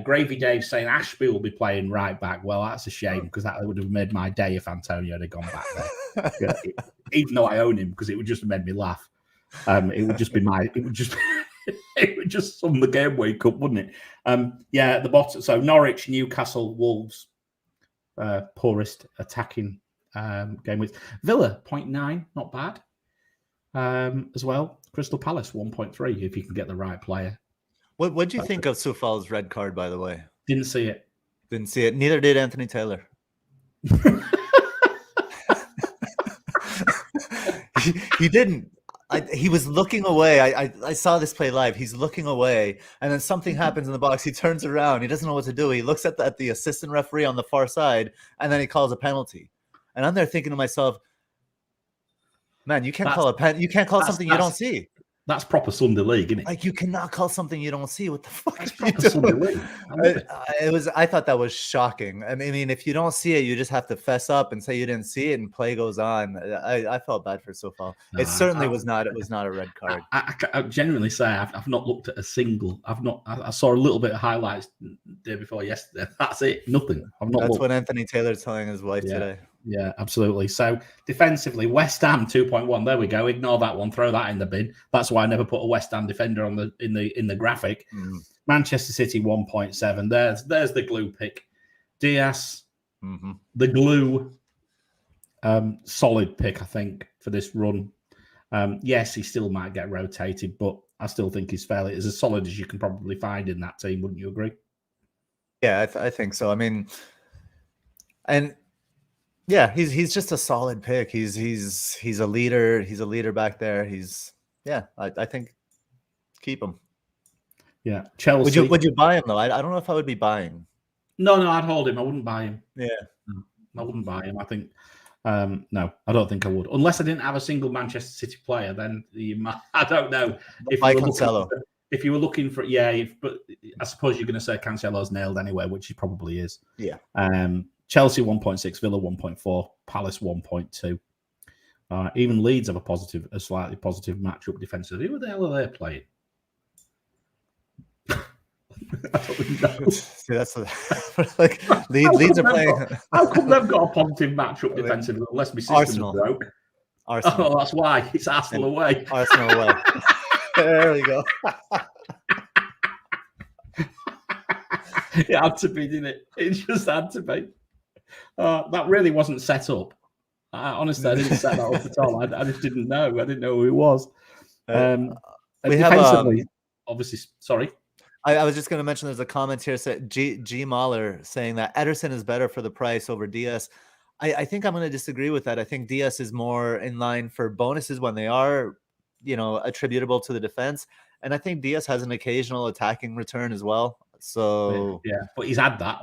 Speaker 1: Gravy Dave saying Ashby will be playing right back. Well, that's a shame because that would have made my day if Antonio had gone back there. Even though I own him, because it would just have made me laugh. It would just be it would just sum the Gameweek Cup, wouldn't it? At the bottom. So Norwich, Newcastle, Wolves, poorest attacking game with Villa 0.9, not bad. As well. Crystal Palace 1.3 if you can get the right player.
Speaker 2: What do you think of Soufal's red card, by the way?
Speaker 1: Didn't see it.
Speaker 2: Neither did Anthony Taylor. he didn't. He was looking away. I saw this play live. He's looking away, and then something happens in the box. He turns around. He doesn't know what to do. He looks at the assistant referee on the far side, and then he calls a penalty. And I'm there thinking to myself, man, you can't call something you don't see.
Speaker 1: That's proper Sunday League, isn't it?
Speaker 2: Like, you cannot call something you don't see. What the fuck?
Speaker 1: That's proper Sunday League.
Speaker 2: I thought that was shocking. I mean, if you don't see it, you just have to fess up and say you didn't see it, and play goes on. I felt bad for Soufal. It certainly was not. It was not a red card.
Speaker 1: I genuinely say I've not looked at a single. I saw a little bit of highlights the day before yesterday. That's it. Nothing.
Speaker 2: That's what Anthony Taylor's telling his wife today.
Speaker 1: Yeah, absolutely. So defensively, West Ham 2.1. There we go. Ignore that one. Throw that in the bin. That's why I never put a West Ham defender on in the graphic. Manchester City 1.7. There's the glue pick. Diaz, the glue. Solid pick, I think, for this run. Yes, he still might get rotated, but I still think he's fairly as solid as you can probably find in that team. Wouldn't you agree?
Speaker 2: Yeah, I think so. I mean, and. Yeah, he's just a solid pick. He's a leader. He's a leader back there. I think keep him.
Speaker 1: Yeah, Chelsea.
Speaker 2: Would you buy him though? I don't know if I would be buying.
Speaker 1: No, I'd hold him. I wouldn't buy him.
Speaker 2: Yeah,
Speaker 1: I wouldn't buy him. I think No, I don't think I would, unless I didn't have a single Manchester City player. Then I don't know if
Speaker 2: By
Speaker 1: you were
Speaker 2: Cancelo.
Speaker 1: if you were looking for but I suppose you're going to say Cancelo's nailed anyway, which he probably is.
Speaker 2: Yeah.
Speaker 1: Chelsea 1.6, Villa 1.4, Palace 1.2. Even Leeds have a slightly positive matchup defensively. Who the hell are they playing? I don't know.
Speaker 2: See, that's like Leeds are playing.
Speaker 1: How come they've got a positive matchup defensively unless my system is broke?
Speaker 2: Arsenal.
Speaker 1: Oh, that's why. It's Arsenal away.
Speaker 2: Arsenal away. There we go.
Speaker 1: It had to be, didn't it? It just had to be. That really wasn't set up. Honestly, I didn't set that up at all. I just didn't know. I didn't know who he was.
Speaker 2: We have
Speaker 1: obviously. Sorry,
Speaker 2: I was just going to mention. There's a comment here. G Mahler saying that Ederson is better for the price over DS. I think I'm going to disagree with that. I think DS is more in line for bonuses when they are, attributable to the defense, and I think DS has an occasional attacking return as well. So
Speaker 1: yeah, but he's had that.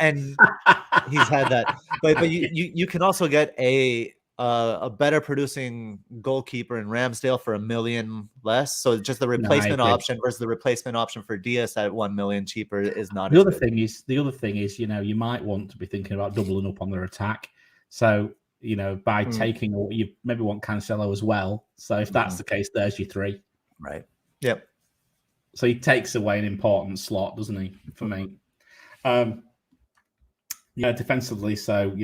Speaker 2: And he's had that. But you can also get a better producing goalkeeper in Ramsdale for $1 million less. So just the replacement option versus the replacement option for DS at $1 million cheaper is not.
Speaker 1: The other thing is, you might want to be thinking about doubling up on their attack. So by taking, or you maybe want Cancelo as well. So if that's the case, there's your 3.
Speaker 2: Right. Yep.
Speaker 1: So he takes away an important slot, doesn't he? For me, defensively. So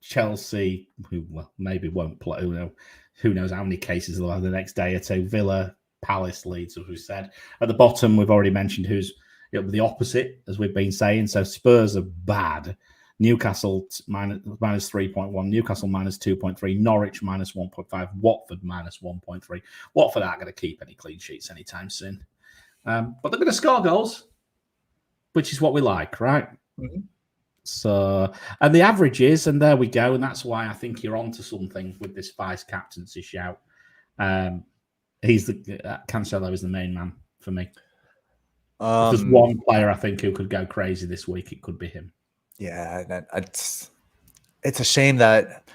Speaker 1: Chelsea, who maybe won't play. Who knows how many cases they'll have the next day or two. Villa, Palace, Leeds, as we said. At the bottom, we've already mentioned who's the opposite, as we've been saying. So Spurs are bad. Newcastle minus 3.1, Newcastle minus 2.3, Norwich minus 1.5, Watford minus 1.3. Watford aren't going to keep any clean sheets anytime soon. But they're going to score goals, which is what we like, right?
Speaker 2: Mm-hmm.
Speaker 1: So, and the average is, and there we go, and that's why I think you're onto something with this vice captaincy shout. Cancelo is the main man for me. If there's one player I think who could go crazy this week, it could be him.
Speaker 2: Yeah, it's a shame that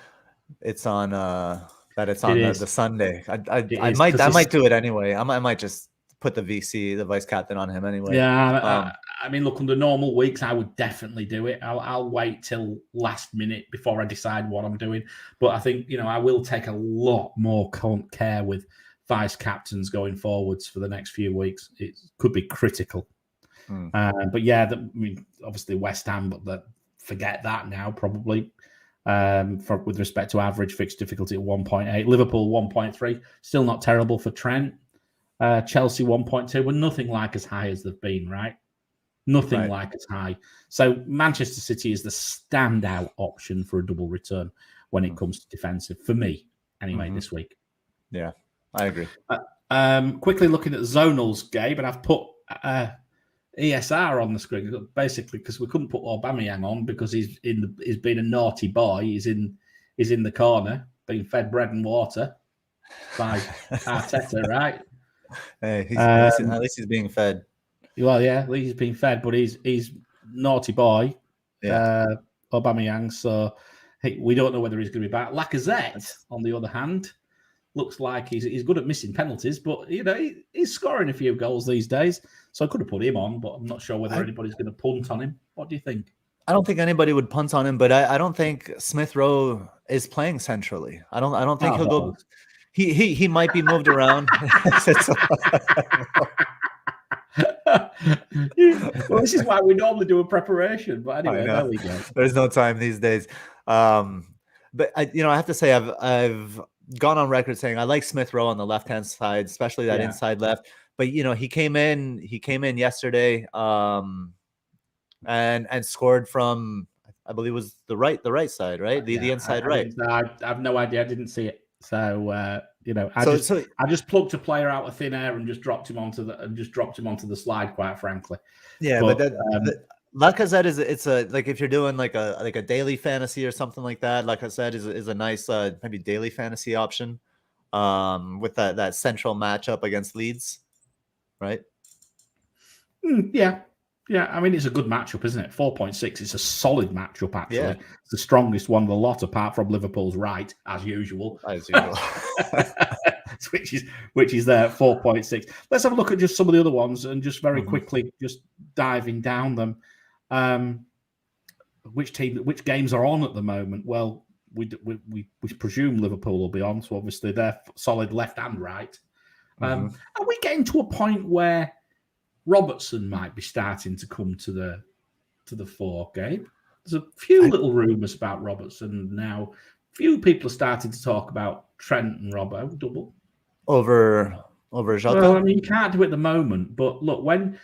Speaker 2: it's on the Sunday. I might do it anyway. I might just put the vice captain on him anyway.
Speaker 1: Yeah, I mean, look, under normal weeks, I would definitely do it. I'll wait till last minute before I decide what I'm doing. But I think, I will take a lot more care with vice captains going forwards for the next few weeks. It could be critical. But obviously West Ham, but forget that now, probably. With respect to average fixed difficulty at 1.8. Liverpool 1.3, still not terrible for Trent. Chelsea 1.2, but nothing like as high as they've been, right? Nothing like as high. So Manchester City is the standout option for a double return when it comes to defensive, for me, anyway, this week.
Speaker 2: Yeah, I agree.
Speaker 1: Quickly looking at Zonals, Gabe, and I've put ESR on the screen, basically because we couldn't put Aubameyang on because he's been a naughty boy. He's in the corner, being fed bread and water by Arteta, right?
Speaker 2: Hey, at least he's being fed.
Speaker 1: Well, yeah, at least he's being fed, but he's naughty boy, Aubameyang. So we don't know whether he's going to be back. Lacazette, on the other hand, looks like he's good at missing penalties, but he's scoring a few goals these days. So I could have put him on, but I'm not sure whether anybody's going to punt on him. What do you think?
Speaker 2: I don't think anybody would punt on him, but I don't think Smith Rowe is playing centrally. I don't think he'll go. He might be moved around.
Speaker 1: Well, this is why we normally do a preparation, but anyway, there we go.
Speaker 2: There's no time these days. But I have to say I've gone on record saying I like Smith Rowe on the left-hand side, especially that inside left. But he came in yesterday and scored from, I believe it was the right side, right? The inside right.
Speaker 1: I have no idea. I didn't see it. So I just plucked a player out of thin air and just dropped him onto the slide, quite frankly.
Speaker 2: Yeah, but Lacazette is like if you're doing like a daily fantasy or something like that, Lacazette is a nice maybe daily fantasy option with that central matchup against Leeds, right?
Speaker 1: Yeah, Yeah, I mean, it's a good matchup, isn't it? 4.6 is a solid matchup, actually.
Speaker 2: Yeah,
Speaker 1: It's the strongest one of the lot, apart from Liverpool's right, as usual.
Speaker 2: as usual.
Speaker 1: which is there, 4.6. Let's have a look at just some of the other ones and just very quickly, just diving down them. Which games are on at the moment? Well, we presume Liverpool will be on, so obviously they're solid left and right. Are we getting to a point where Robertson might be starting to come to the fore, Gabe? There's a few little rumours about Robertson now. Few people are starting to talk about Trent and Robbo double
Speaker 2: over Jota.
Speaker 1: Well, I mean, you can't do it at the moment, but look, when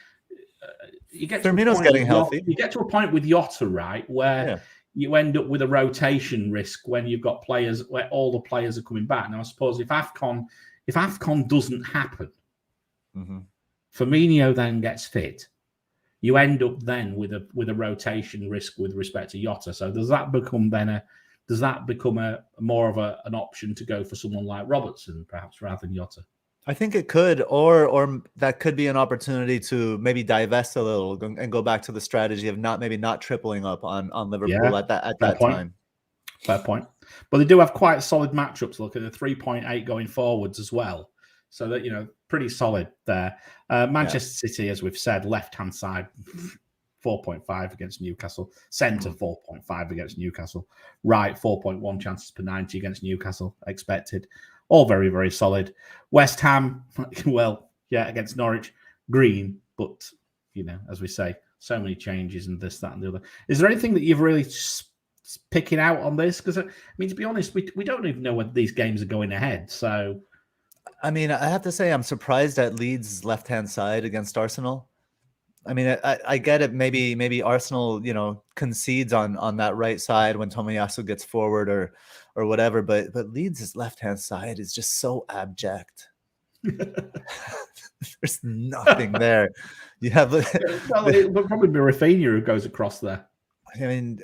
Speaker 1: you get to
Speaker 2: Firmino's getting healthy,
Speaker 1: you get to a point with Jota, right, where you end up with a rotation risk when you've got players where all the players are coming back. Now, I suppose if AFCON doesn't happen, Firmino then gets fit. You end up then with a rotation risk with respect to Jota. So does that become a more of an option to go for someone like Robertson, perhaps, rather than Jota?
Speaker 2: I think it could, or that could be an opportunity to maybe divest a little and go back to the strategy of not tripling up on Liverpool at that time.
Speaker 1: Fair point. But they do have quite solid matchups. Look at the 3.8 going forwards as well. So that, pretty solid there. Manchester City, as we've said, left-hand side, 4.5 against Newcastle. Centre, 4.5 against Newcastle. Right, 4.1 chances per 90 against Newcastle, expected. All very, very solid. West Ham, against Norwich. Green, but, as we say, so many changes and this, that, and the other. Is there anything that you've really picking out on this? Because, I mean, to be honest, we don't even know whether these games are going ahead, so...
Speaker 2: I mean, I have to say I'm surprised at Leeds' left-hand side against Arsenal. I mean, I get it. Maybe Arsenal, concedes on that right side when Tomiyasu gets forward or whatever. But Leeds' left-hand side is just so abject. There's nothing there. You have
Speaker 1: it would probably be Rafinha who goes across there.
Speaker 2: I mean,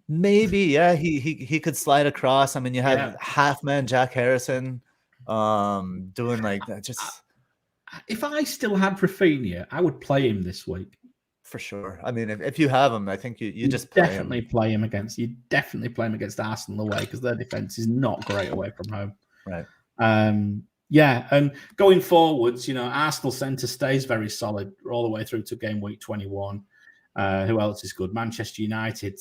Speaker 2: maybe he could slide across. I mean, you have half-man Jack Harrison doing like that. Just
Speaker 1: if I still had Rafinha, I would play him this week
Speaker 2: for sure. I mean, if you have him, I think you just
Speaker 1: definitely play him against Arsenal away, because their defense is not great away from home.
Speaker 2: Right.
Speaker 1: And going forwards, Arsenal centre stays very solid all the way through to game week 21. Who else is good? Manchester United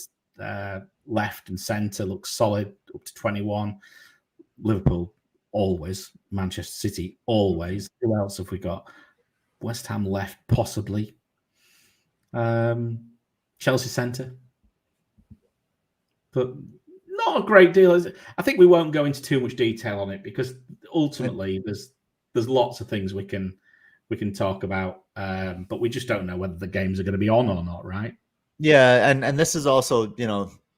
Speaker 1: left and centre looks solid up to 21. Liverpool always. Manchester City always. Who else have we got? West Ham left, possibly. Chelsea centre. But not a great deal, is it? I think we won't go into too much detail on it, because ultimately there's lots of things we can talk about, but we just don't know whether the games are going to be on or not, right?
Speaker 2: Yeah, and this is also,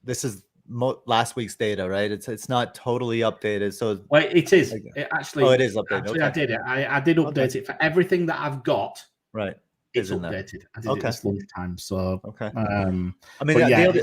Speaker 2: this is last week's data, right? It's not totally updated. So
Speaker 1: it is. It is updated. Actually,
Speaker 2: okay.
Speaker 1: I did update it for everything that I've got.
Speaker 2: Right.
Speaker 1: It's updated. I did it this lunchtime. So
Speaker 2: okay.
Speaker 1: I
Speaker 2: mean,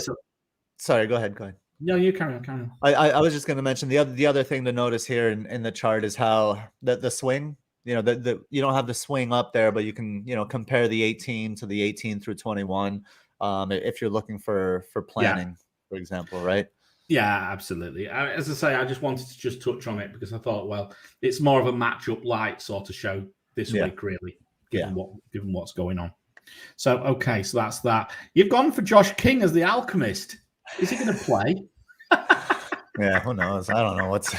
Speaker 2: sorry, go ahead.
Speaker 1: No, you carry on.
Speaker 2: I was just going to mention the other thing to notice here in the chart is how the swing, you don't have the swing up there, but you can, compare the 18 to the 18 through 21 if you're looking for planning, for example, right?
Speaker 1: Yeah, absolutely. As I say, I just wanted to just touch on it because I thought, well, it's more of a matchup light sort of show this week, really, given what's going on. So, okay, so that's that. You've gone for Josh King as the Alchemist. Is he going to play?
Speaker 2: Yeah, who knows? I don't know what's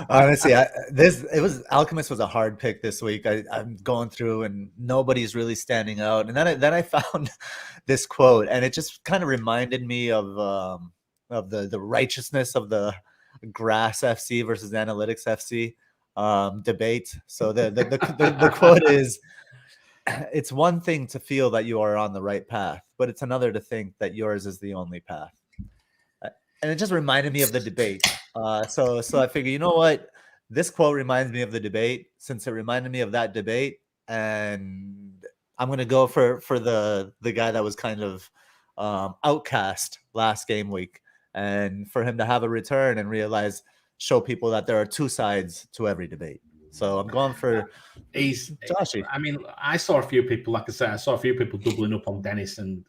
Speaker 2: honestly. Alchemist was a hard pick this week. I'm going through and nobody's really standing out. And then I found this quote, and it just kind of reminded me of the righteousness of the Grass FC versus Analytics FC debate. So the quote is, "It's one thing to feel that you are on the right path, but it's another to think that yours is the only path." And it just reminded me of the debate. So I figure, you know what? This quote reminds me of the debate, since it reminded me of that debate. And I'm going to go for the guy that was kind of outcast last game week. And for him to have a return and show people that there are two sides to every debate. So I'm going for Joshy.
Speaker 1: I mean, I saw a few people, like I said, I saw a few people doubling up on Dennis and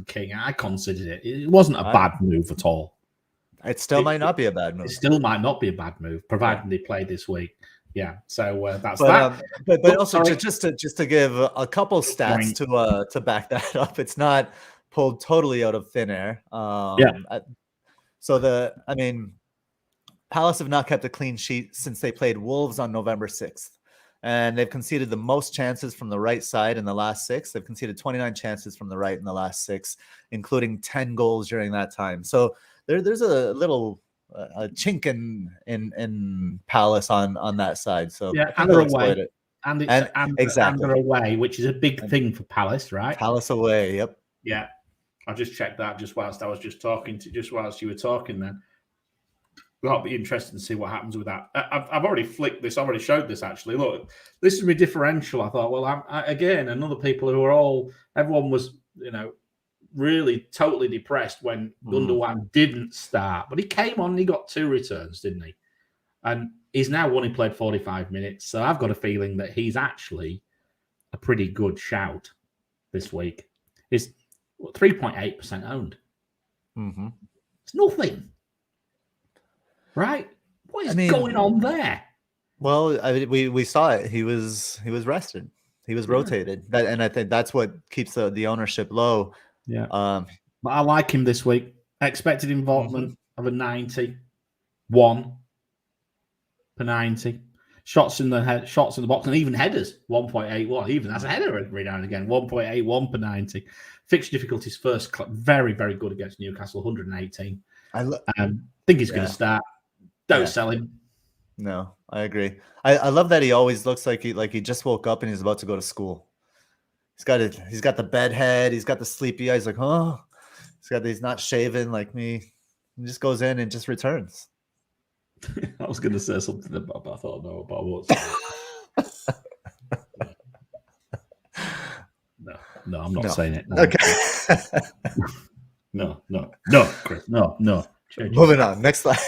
Speaker 1: King. I considered it. It wasn't a bad move at all.
Speaker 2: It still might not be a bad move.
Speaker 1: It still might not be a bad move, provided they play this week. Yeah, so that's
Speaker 2: that. But also just to give a couple stats to back that up. It's not pulled totally out of thin air. So Palace have not kept a clean sheet since they played Wolves on November 6th. And they've conceded the most chances from the right side in the last 6. They've conceded 29 chances from the right in the last 6, including 10 goals during that time. So there's a little a chink in Palace on that side. So
Speaker 1: and they're away. And they're away, which is a big thing for Palace, right?
Speaker 2: Palace away, yep.
Speaker 1: Yeah. I just checked that just whilst you were talking then. That'll be interesting to see what happens with that. I've already flicked this. I've already showed this, actually. Look, this is my differential. I thought, well, again, and other people who everyone was, really totally depressed when Gundogan didn't start. But he came on and he got 2 returns, didn't he? And he's now only played 45 minutes. So I've got a feeling that he's actually a pretty good shout this week. He's 3.8% owned.
Speaker 2: Mm-hmm.
Speaker 1: It's nothing. Right? What is going on there?
Speaker 2: Well, we saw it. He was rested. He was rotated. And I think that's what keeps the ownership low.
Speaker 1: Yeah. But I like him this week. Expected involvement of a 90. 1 per 90. Shots in the box, and even headers, 1.81. Even that's a header every now and again, 1.81 per 90. Fixture difficulties first, very, very good against Newcastle, 118. I think he's going to start. Don't sell him.
Speaker 2: No, I agree. I love that he always looks like he just woke up and he's about to go to school. He's got the bed head. He's got the sleepy eyes. Like, oh, he's not shaven like me. He just goes in and just returns.
Speaker 1: I was going to say something about, but I thought no, but I won't say it. No, I'm not saying it. No.
Speaker 2: Okay.
Speaker 1: No, Chris. No.
Speaker 2: Moving on. Next slide.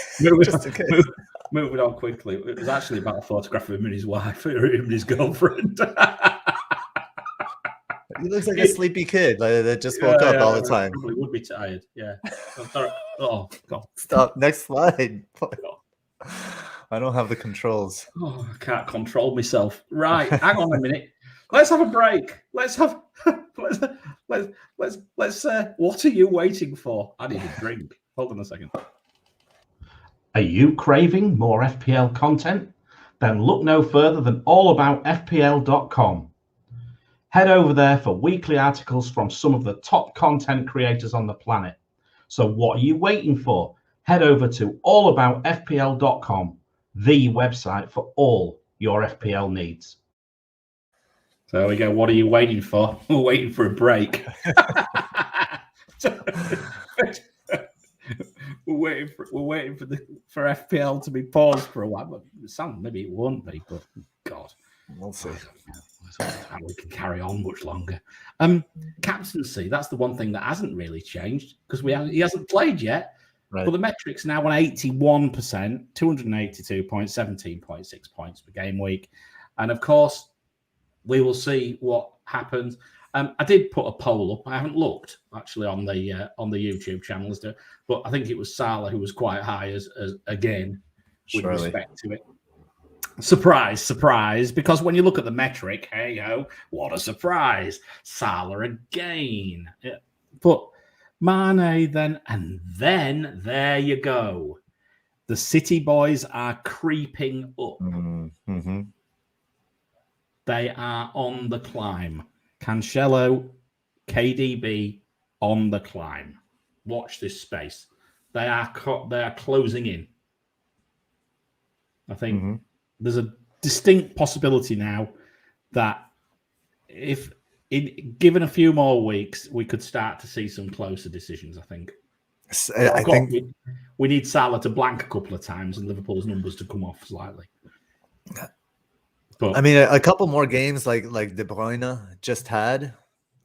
Speaker 1: Moving on quickly. It was actually about a photograph of him and his wife, him and his girlfriend.
Speaker 2: He looks like a sleepy kid that just woke up all the time.
Speaker 1: Probably would be tired. Yeah. Oh, God.
Speaker 2: Stop. Next slide. I don't have the controls.
Speaker 1: Oh, I can't control myself. Right. Hang on a minute. Let's have a break. Let's what are you waiting for? I need a drink. Hold on a second. Are you craving more FPL content? Then look no further than allaboutfpl.com. Head over there for weekly articles from some of the top content creators on the planet. So what are you waiting for? Head over to allaboutfpl.com, the website for all your FPL needs. So there we go. What are you waiting for? We're waiting for a break. We're waiting for FPL to be paused for a while. But maybe it won't be, but God,
Speaker 2: we'll see.
Speaker 1: How we can carry on much longer. Captaincy, that's the one thing that hasn't really changed because he hasn't played yet. Right. But the metrics now on 81%, 282 points, 17.6 points per game week, and of course we will see what happens. I did put a poll up. I haven't looked actually on the YouTube channels, but I think it was Salah who was quite high as again with respect to it. Surprise, because when you look at the metric, hey ho, what a surprise. Salah again. Yeah. But Mane then, and then there you go. The City boys are creeping up.
Speaker 2: Mm-hmm.
Speaker 1: They are on the climb. Cancelo, KDB on the climb. Watch this space. They are closing in. I think there's a distinct possibility now that if given a few more weeks, we could start to see some closer decisions. I think.
Speaker 2: I think
Speaker 1: we need Salah to blank a couple of times and Liverpool's numbers to come off slightly.
Speaker 2: But I mean, a couple more games like De Bruyne just had,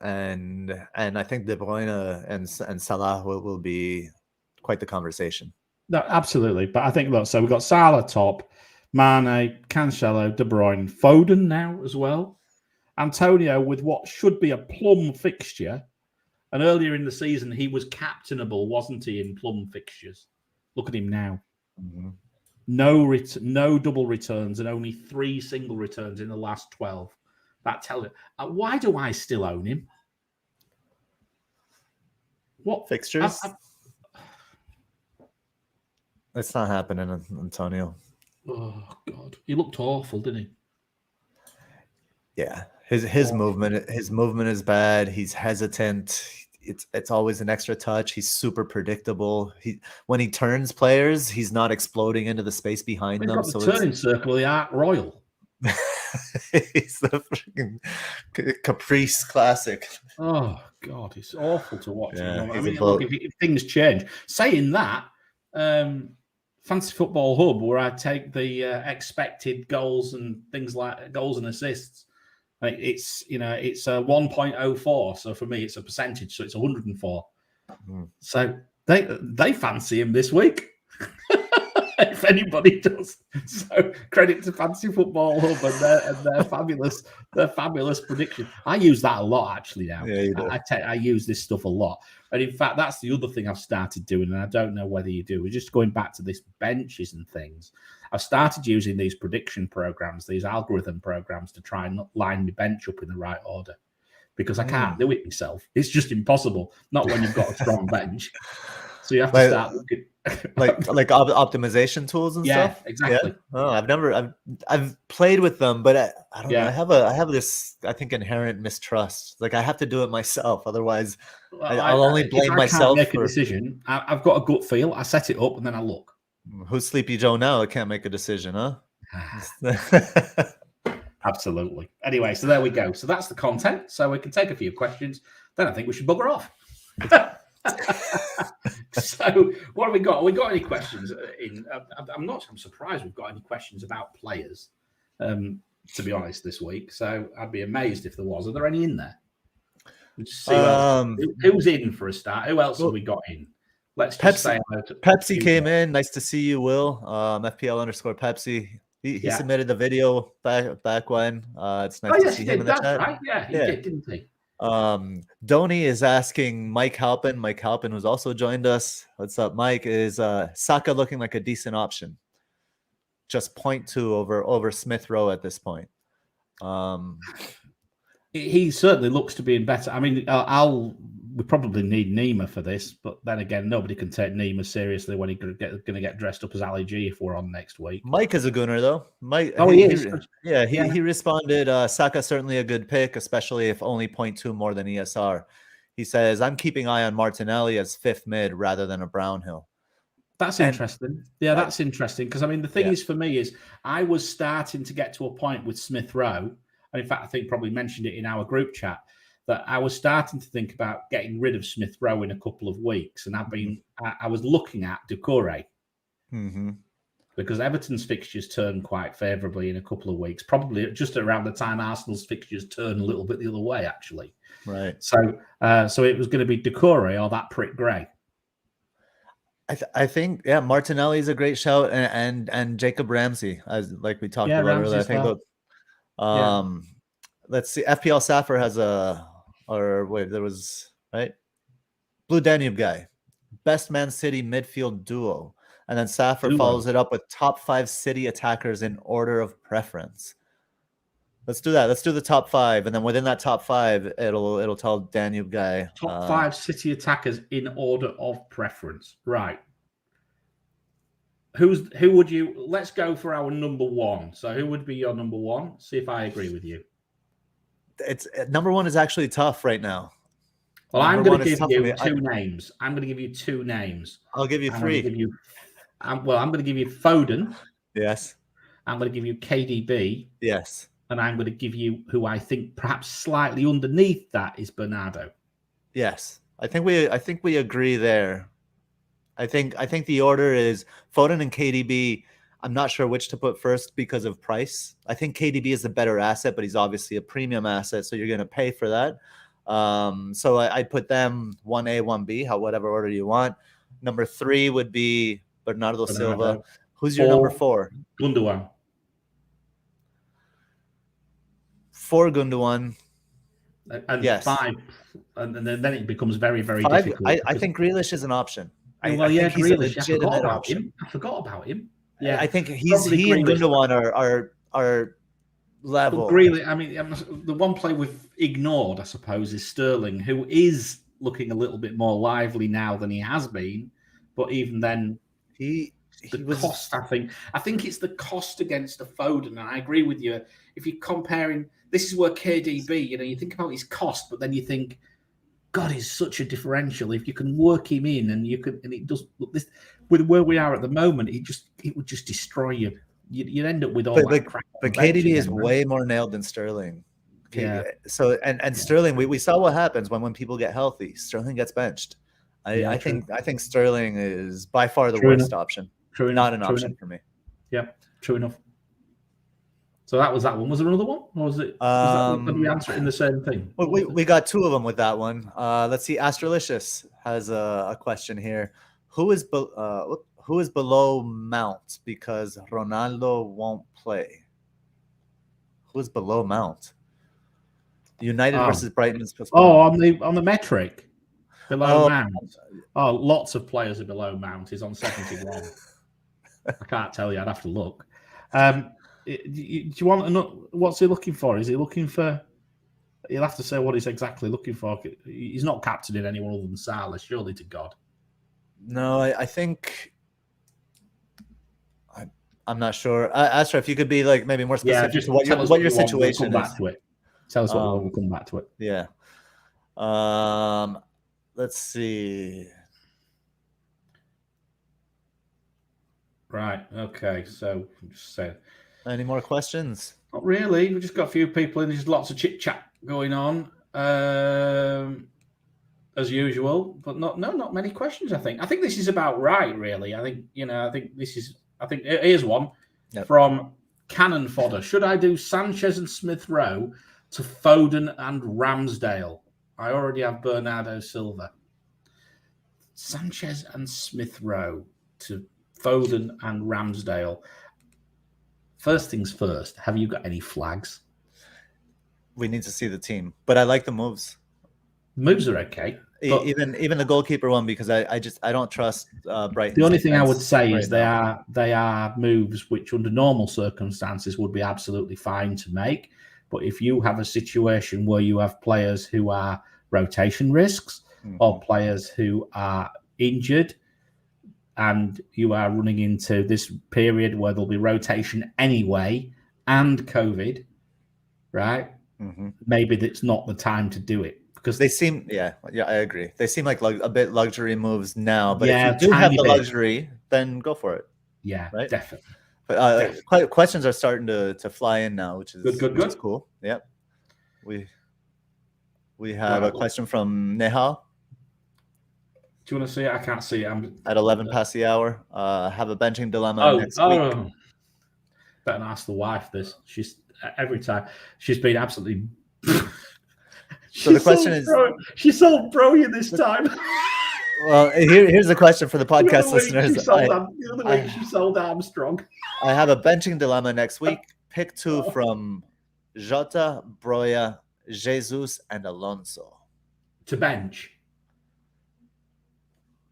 Speaker 2: and I think De Bruyne and Salah will be quite the conversation.
Speaker 1: No, absolutely. But I think, look, so we've got Salah top, Mane, Cancelo, De Bruyne, Foden now as well. Antonio with what should be a plum fixture. And earlier in the season, he was captainable, wasn't he, in plum fixtures? Look at him now.
Speaker 2: Mm-hmm.
Speaker 1: No double returns and only 3 single returns in the last 12. That tells you. Why do I still own him? What
Speaker 2: fixtures? It's not happening, Antonio.
Speaker 1: Oh God, he looked awful, didn't he?
Speaker 2: Yeah, his movement is bad. He's hesitant. It's always an extra touch. He's super predictable. When he turns players, he's not exploding into the space behind them.
Speaker 1: Got the turning circle of the Arc Royal.
Speaker 2: He's the freaking Caprice classic.
Speaker 1: Oh God, it's awful to watch.
Speaker 2: Yeah,
Speaker 1: I mean, look, if things change. Saying that, Fantasy Football Hub, where I take the expected goals and things like goals and assists, it's it's a 1.04. So for me, it's a percentage. So it's 104. Mm. So they fancy him this week. If anybody does. So credit to Fantasy Football Hub and their fabulous prediction. I use that a lot actually now.
Speaker 2: Yeah, you do.
Speaker 1: I use this stuff a lot. And in fact, that's the other thing I've started doing, and I don't know whether you do. We're just going back to this benches and things. I've started using these prediction programs, these algorithm programs, to try and line my bench up in the right order. Because I can't do it myself. It's just impossible. Not when you've got a strong bench. So you have to start looking
Speaker 2: like optimization tools and stuff.
Speaker 1: Yeah, exactly.
Speaker 2: Yeah. Oh, I've played with them, but I don't know. I have this inherent mistrust. Like I have to do it myself, otherwise I'll only blame myself.
Speaker 1: If I can't make a decision, I've got a gut feel. I set it up and then I look.
Speaker 2: Who's Sleepy Joe now? I can't make a decision, huh?
Speaker 1: Absolutely. Anyway, so there we go. So that's the content. So we can take a few questions. Then I think we should bugger off. So what have we got? Have we got any questions I'm surprised we've got any questions about players, to be honest, this week. So I'd be amazed if there was. Are there any in there? We'll just see who's in for a start. Who else have we got in? Let's just say
Speaker 2: Pepsi came in. Nice to see you, Will. FPL_Pepsi. He submitted the video back when. It's nice to see him in the chat.
Speaker 1: Right? Yeah, he did, didn't he?
Speaker 2: Donnie is asking Mike Halpin. Mike Halpin, who's also joined us. What's up, Mike? Is Saka looking like a decent option? Just 0.2 over Smith Rowe at this point.
Speaker 1: He certainly looks to be in better. I mean, we probably need Nima for this, but then again, nobody can take Nima seriously when he's going to get dressed up as Ali G if we're on next week.
Speaker 2: Mike is a gooner, though. Mike,
Speaker 1: he is.
Speaker 2: He responded, Saka certainly a good pick, especially if only 0.2 more than ESR. He says, I'm keeping eye on Martinelli as 5th mid rather than a Brownhill.
Speaker 1: That's interesting. Yeah, that's interesting. Because, I mean, the thing is for me is I was starting to get to a point with Smith Rowe. And in fact, I think probably mentioned it in our group chat, that I was starting to think about getting rid of Smith Rowe in a couple of weeks. And I was looking at Doucouré.
Speaker 2: Mm-hmm.
Speaker 1: Because Everton's fixtures turn quite favourably in a couple of weeks, probably just around the time Arsenal's fixtures turn a little bit the other way, actually.
Speaker 2: Right.
Speaker 1: So it was going to be Doucouré or that prick Gray.
Speaker 2: I think, Martinelli is a great shout, and Jacob Ramsey, as like we talked about earlier. I think let's see. FPL Saffer has Blue Danube guy, best Man City midfield duo, and then Saffer follows it up with top 5 City attackers in order of preference. Let's do that. Let's do the top 5, and then within that top 5, it'll tell Danube guy
Speaker 1: top 5 City attackers in order of preference. Right. Who would you? Let's go for our number 1. So who would be your number 1? See if I agree with you.
Speaker 2: It's number 1 is actually tough right now.
Speaker 1: Well, I'm going to give you 2 names. I'm going to give you 2 names.
Speaker 2: I'll give you 3.
Speaker 1: I'm going to give you Foden.
Speaker 2: Yes.
Speaker 1: I'm going to give you KDB.
Speaker 2: Yes.
Speaker 1: And I'm going to give you who I think perhaps slightly underneath that is Bernardo.
Speaker 2: Yes. I think we agree there. I think the order is Foden and KDB. I'm not sure which to put first because of price. I think KDB is the better asset, but he's obviously a premium asset, so you're going to pay for that. So I'd put them 1A, 1B, whatever order you want. Number 3 would be Bernardo Silva. Who's your number 4?
Speaker 1: Gundogan.
Speaker 2: 4 Gundogan.
Speaker 1: And
Speaker 2: yes.
Speaker 1: 5, and then it becomes very, very
Speaker 2: 5,
Speaker 1: difficult.
Speaker 2: I think Grealish is an option.
Speaker 1: Well,
Speaker 2: I think he's
Speaker 1: Grealish.
Speaker 2: a legitimate option.
Speaker 1: I forgot about him. Yeah,
Speaker 2: I think he
Speaker 1: Grealish.
Speaker 2: and Gundogan are level.
Speaker 1: But Grealish, I mean, the one player we've ignored, I suppose, is Sterling, who is looking a little bit more lively now than he has been. But even then, cost, I think it's the cost against a Foden. And I agree with you. If you're comparing, this is where KDB, you think about his cost, but then you think, God, he's such a differential. If you can work him in, and it does this with where we are at the moment, it would just destroy you. You'd end up with all that crap.
Speaker 2: But KDB is way more nailed than Sterling. Yeah. So and Sterling, we saw what happens when people get healthy. Sterling gets benched. I think Sterling is by far the worst option. Not an option for me.
Speaker 1: Yeah, true enough. So that was that one. Was there another one, or was it? Did we answer it in the same thing?
Speaker 2: We got 2 of them with that one. Let's see. Astrolicious has a question here. Who is below Mount because Ronaldo won't play? Who is below Mount? United versus Brighton.
Speaker 1: On the metric below Mount. Oh, lots of players are below Mount. He's on 71. I can't tell you. I'd have to look. Do you want to know what's he looking for? Is he looking for? He'll have to say what he's exactly looking for. He's not captaining anyone other than Salah, surely to God.
Speaker 2: No, I think I'm not sure. Astra, if you could be like maybe more specific
Speaker 1: just
Speaker 2: to what your situation is.
Speaker 1: We'll come back to it. Tell us what we'll come back to it.
Speaker 2: Yeah. Let's see.
Speaker 1: Right. Okay. So just say.
Speaker 2: Any more questions?
Speaker 1: Not really. We've just got a few people in. There's lots of chit chat going on, as usual. But not many questions. I think this is about right. Really. I think here's one from Cannon Fodder. Should I do Sanchez and Smith Rowe to Foden and Ramsdale? I already have Bernardo Silva. Sanchez and Smith Rowe to Foden and Ramsdale. First things first, have you got any flags?
Speaker 2: We need to see the team, but I like the moves.
Speaker 1: Moves are okay.
Speaker 2: Even the goalkeeper one, because I don't trust Brighton.
Speaker 1: The only thing I would say is they are moves which under normal circumstances would be absolutely fine to make. But if you have a situation where you have players who are rotation risks or players who are injured, and you are running into this period where there'll be rotation anyway and COVID, right? Maybe that's not the time to do it because
Speaker 2: they seem, I agree. They seem like a bit luxury moves now, but if you do have the luxury, then go for it.
Speaker 1: Yeah, right? Definitely.
Speaker 2: But questions are starting to fly in now, which is
Speaker 1: good.
Speaker 2: Which is cool. Yep. We have a question from Nehal.
Speaker 1: Do you want to see it? I can't see it. I'm
Speaker 2: at 11 past the hour. Have a benching dilemma next week.
Speaker 1: Better ask the wife this. She's every time she's been absolutely.
Speaker 2: So the question is,
Speaker 1: she's so brilliant this time.
Speaker 2: Well, here's the question for the podcast listeners.
Speaker 1: The other week she sold Armstrong.
Speaker 2: I have a benching dilemma next week. Pick 2 from Jota, Broya, Jesus, and Alonso.
Speaker 1: To bench.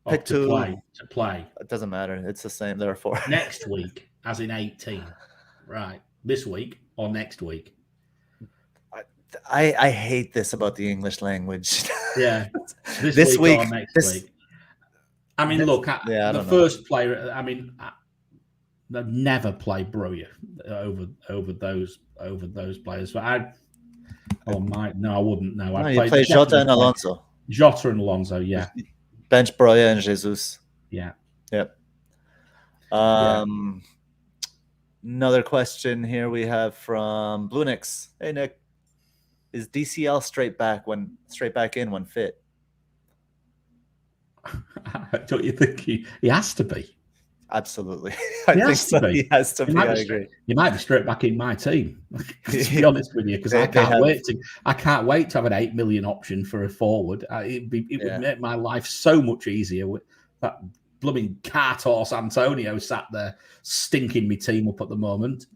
Speaker 2: Pick
Speaker 1: to play.
Speaker 2: It doesn't matter. It's the same. There are 4.
Speaker 1: Next week, as in 18. Right. This week or next week?
Speaker 2: I hate this about the English language.
Speaker 1: Yeah. This week or next week. I mean, look, the first player, I mean, they'll never play Broya over those players. But I wouldn't. No,
Speaker 2: I'd play Jota and Alonso.
Speaker 1: Jota and Alonso, yeah.
Speaker 2: Bench Broya and Jesus.
Speaker 1: Yeah.
Speaker 2: Yep. Another question here we have from Blue Nix. Hey Nick, is DCL straight back in when fit?
Speaker 1: Don't you think he has to be?
Speaker 2: Absolutely. I think so. He has to be. I agree.
Speaker 1: You might be straight back in my team, to be honest with you, because I can't wait to have an 8 million option for a forward. It would make my life so much easier with that blooming cart horse Antonio sat there stinking my team up at the moment.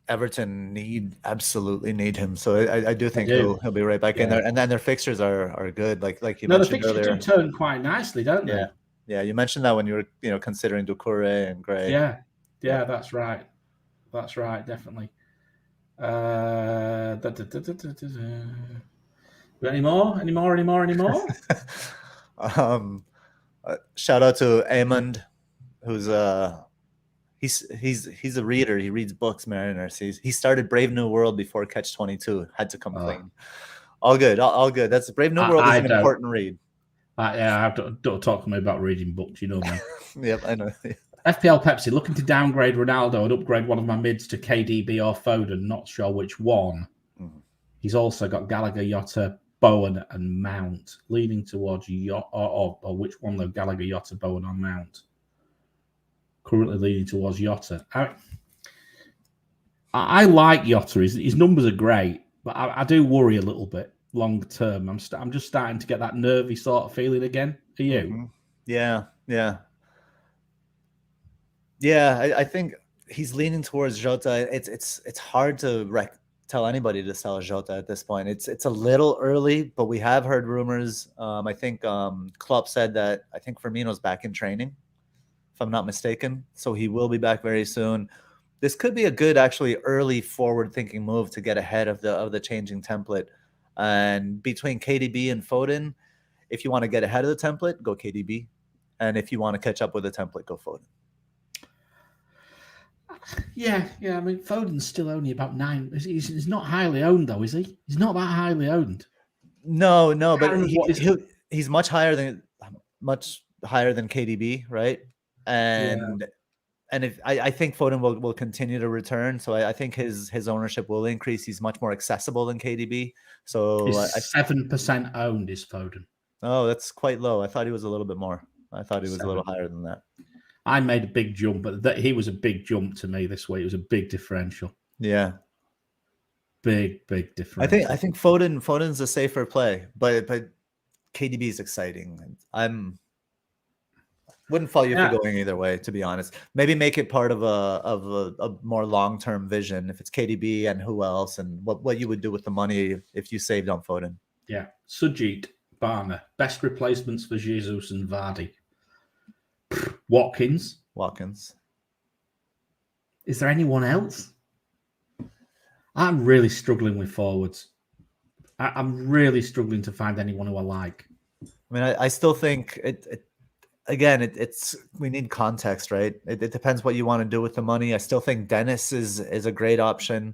Speaker 2: Everton absolutely need him. So I do think he'll be right back in there. And then their fixtures are good, like you mentioned earlier.
Speaker 1: The fixtures do turn quite nicely, don't they?
Speaker 2: Yeah. You mentioned that when you were considering Doucouré and Gray.
Speaker 1: Yeah, that's right. That's right, definitely. Any more?
Speaker 2: Shout out to Amund, who's he's a reader. He reads books, Mariners. He started Brave New World before Catch 22. Had to come clean. All good, all good. That's Brave New World is an important read.
Speaker 1: I have to don't talk to me about reading books. You know me.
Speaker 2: Yep, I know.
Speaker 1: FPL Pepsi looking to downgrade Ronaldo and upgrade one of my mids to KDB or Foden. Not sure which one. He's also got Gallagher, Jota, Bowen, and Mount. Leaning towards or which one though? Gallagher, Jota, Bowen, or Mount. Currently leaning towards Jota. I like Jota. His numbers are great, but I do worry a little bit long term. I'm just starting to get that nervy sort of feeling again. Are you?
Speaker 2: Yeah. I think he's leaning towards Jota. It's hard to tell anybody to sell Jota at this point. It's a little early, but we have heard rumors. I think Klopp said that I think Firmino's back in training, if I'm not mistaken. So he will be back very soon. This could be a good, actually, early forward-thinking move to get ahead of the changing template. And between KDB and Foden, if you want to get ahead of the template, go KDB. And if you want to catch up with the template, go Foden.
Speaker 1: Yeah. I mean, Foden's still only about 9. He's not highly owned, though, is he? He's not that highly owned.
Speaker 2: No, but he's much higher than KDB, right? And if I think Foden will continue to return, so I think his ownership will increase. He's much more accessible than KDB. So
Speaker 1: 7% owned is Foden.
Speaker 2: Oh, that's quite low. I thought he was a little bit more. I thought he was a little higher than that.
Speaker 1: I made a big jump, but he was a big jump to me this week. It was a big differential.
Speaker 2: Yeah.
Speaker 1: Big differential.
Speaker 2: I think Foden's a safer play, but KDB is exciting. Wouldn't fault you for going either way, to be honest. Maybe make it part of a more long-term vision. If it's KDB and who else, and what you would do with the money if you saved on Foden.
Speaker 1: Yeah. Sujit Barner, best replacements for Jesus and Vardy. Watkins. Is there anyone else? I'm really struggling with forwards. I'm really struggling to find anyone who I like.
Speaker 2: I mean, I still think it's we need context, right? It depends what you want to do with the money. I still think Dennis is a great option.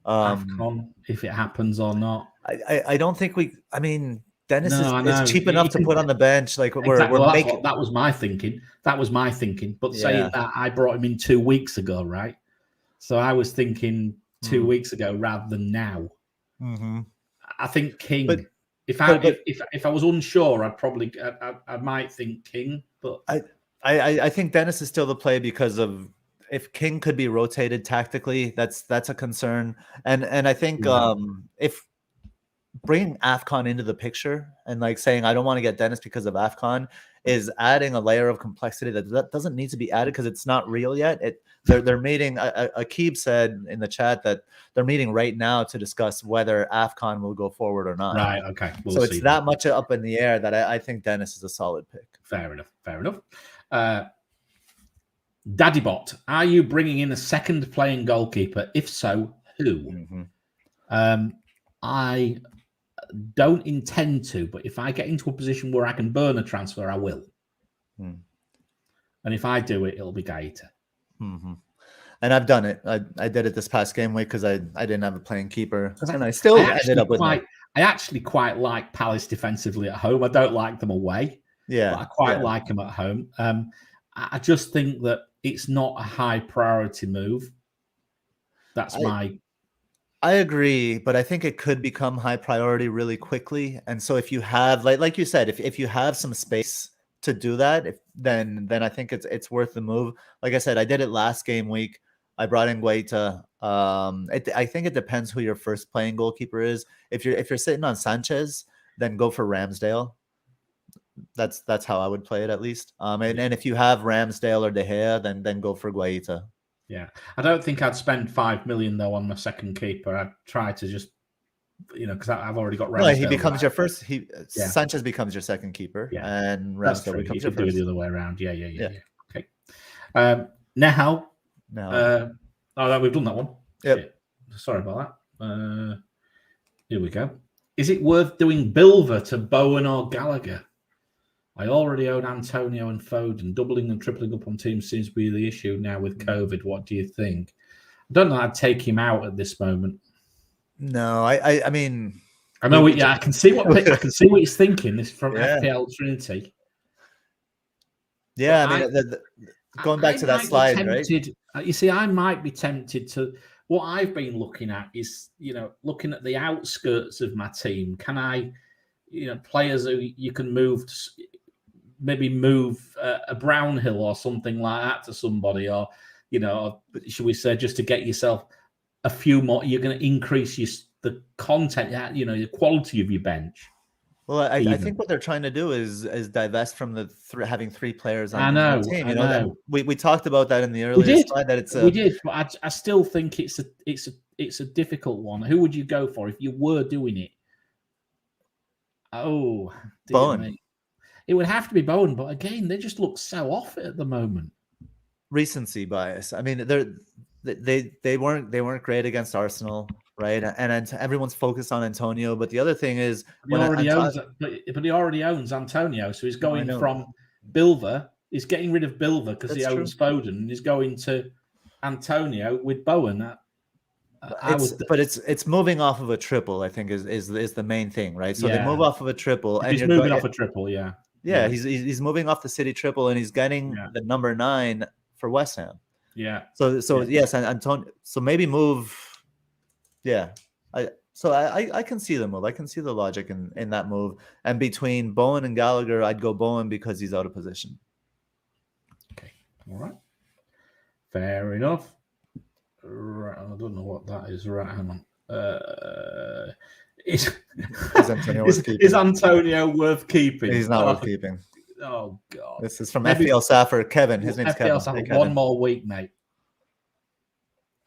Speaker 1: AFCON, if it happens or not.
Speaker 2: I don't think I mean, Dennis is cheap enough to put on the bench. Like
Speaker 1: that was my thinking. But saying that, I brought him in 2 weeks ago, right? So I was thinking 2 weeks ago rather than now. I think King. But if I was unsure, I might think King. But
Speaker 2: I think Dennis is still the play because of if King could be rotated tactically, that's a concern. And I think if bringing AFCON into the picture and like saying I don't want to get Dennis because of AFCON is adding a layer of complexity that doesn't need to be added because it's not real yet. They're meeting. Akib said in the chat that they're meeting right now to discuss whether AFCON will go forward or not.
Speaker 1: Right. Okay.
Speaker 2: So it's that much up in the air that I think Dennis is a solid pick.
Speaker 1: Fair enough. Daddybot, are you bringing in a second playing goalkeeper? If so, who? I don't intend to, but if I get into a position where I can burn a transfer, I will. And if I do it, it'll be Gaeta.
Speaker 2: And I've done it. I did it this past game week because I didn't have a playing keeper, and I still ended up with. I
Speaker 1: actually quite like Palace defensively at home. I don't like them away.
Speaker 2: Yeah,
Speaker 1: but I quite like them at home. I just think that it's not a high priority move.
Speaker 2: I agree, but I think it could become high priority really quickly. And so if you have, like you said, if you have some space to do that, then I think it's worth the move. Like I said, I did it last game week. I brought in Gw18. I think it depends who your first playing goalkeeper is. If you're sitting on Sanchez, then go for Ramsdale. That's how I would play it at least. And if you have Ramsdale or De Gea, then go for Gw18.
Speaker 1: Yeah, I don't think I'd spend 5 million though on my second keeper. I'd try to just, because I've already got Ramsdale.
Speaker 2: No, he becomes your first.
Speaker 1: Yeah.
Speaker 2: Sanchez becomes your second keeper, and Ramsdale becomes your
Speaker 1: first. You could do it the other way around. Yeah. Okay. Now. No, we've done that one.
Speaker 2: Yep.
Speaker 1: Sorry about that. Here we go. Is it worth doing Bilver to Bowen or Gallagher? I already own Antonio and Foden. Doubling and tripling up on teams seems to be the issue now with COVID. What do you think? I don't know. I'd take him out at this moment.
Speaker 2: No, I mean,
Speaker 1: I know. I can see what he's thinking. This from FPL Trinity.
Speaker 2: Yeah, I mean, going back to that slide,
Speaker 1: tempted, right? You see, I might be tempted to. What I've been looking at is, looking at the outskirts of my team. Can I, players who you can move, maybe move a Brownhill or something like that to somebody, or, should we say, just to get yourself a few more. You're going to increase the content, the quality of your bench.
Speaker 2: Well, I think what they're trying to do is divest from the having 3 players on the team.
Speaker 1: I know.
Speaker 2: We talked about that in the earlier slide. That
Speaker 1: we did, but I still think it's a difficult one. Who would you go for if you were doing it? Oh,
Speaker 2: Bowen.
Speaker 1: It would have to be Bowen, but again, they just look so off it at the moment.
Speaker 2: Recency bias. I mean, they weren't great against Arsenal. Right, and everyone's focused on Antonio, but the other thing is,
Speaker 1: he already owns Antonio, so he's going from Bilver. He's getting rid of Bilver because he owns Foden, and he's going to Antonio with Bowen.
Speaker 2: But it's moving off of a triple. I think is the main thing, right? So they move off of a triple, and
Speaker 1: he's moving off a triple.
Speaker 2: Yeah, he's moving off the City triple, and he's getting the number 9 for West Ham.
Speaker 1: Yeah.
Speaker 2: So yes, Antonio. So maybe move. Yeah, I can see the move. I can see the logic in that move. And between Bowen and Gallagher, I'd go Bowen because he's out of position.
Speaker 1: Okay, all right, fair enough. Right, I don't know what that is. Right, hang on. Is Antonio worth keeping?
Speaker 2: He's not worth keeping.
Speaker 1: Oh God!
Speaker 2: This is from FPL Saffer. Kevin, his name's Kevin.
Speaker 1: Kevin. One more week, mate.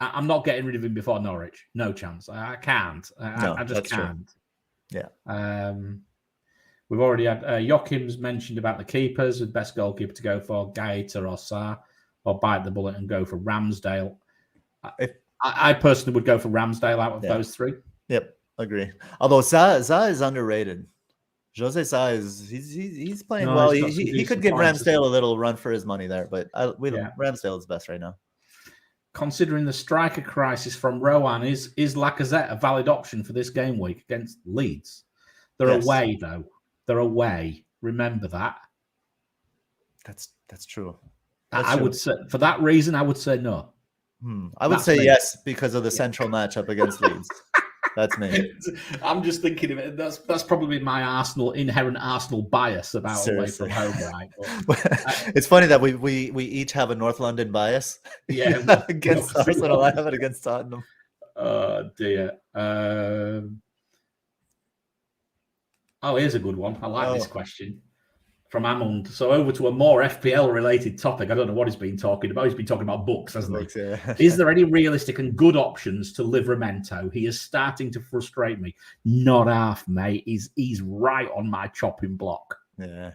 Speaker 1: I'm not getting rid of him before Norwich. No chance. I can't. I just can't.
Speaker 2: True. Yeah.
Speaker 1: We've already had Joachim's mentioned about the keepers. The best goalkeeper to go for, Gw18 or Sarr, or bite the bullet and go for Ramsdale. I personally would go for Ramsdale out of those 3.
Speaker 2: Yep, agree. Although Sarr is underrated. Jose Sarr he's playing well. He could give Ramsdale a little run for his money there, but Ramsdale is best right now.
Speaker 1: Considering the striker crisis from Rowan, is Lacazette a valid option for this game week against Leeds? They're away, though. They're away. Remember that.
Speaker 2: That's true.
Speaker 1: I would say, for that reason, I would say no.
Speaker 2: I would say yes because of the central matchup against Leeds. That's me.
Speaker 1: I'm just thinking of it. That's probably my inherent Arsenal bias about away from home, right? But,
Speaker 2: it's funny that we each have a North London bias.
Speaker 1: Yeah,
Speaker 2: against Arsenal. I have it against Tottenham.
Speaker 1: Oh dear. Here's a good one. I like this question from Amund. So over to a more FPL related topic. I don't know what he's been talking about. He's been talking about books, hasn't he? Yeah. Is there any realistic and good options to Livramento? He is starting to frustrate me. Not half, mate. He's right on my chopping block.
Speaker 2: Yeah.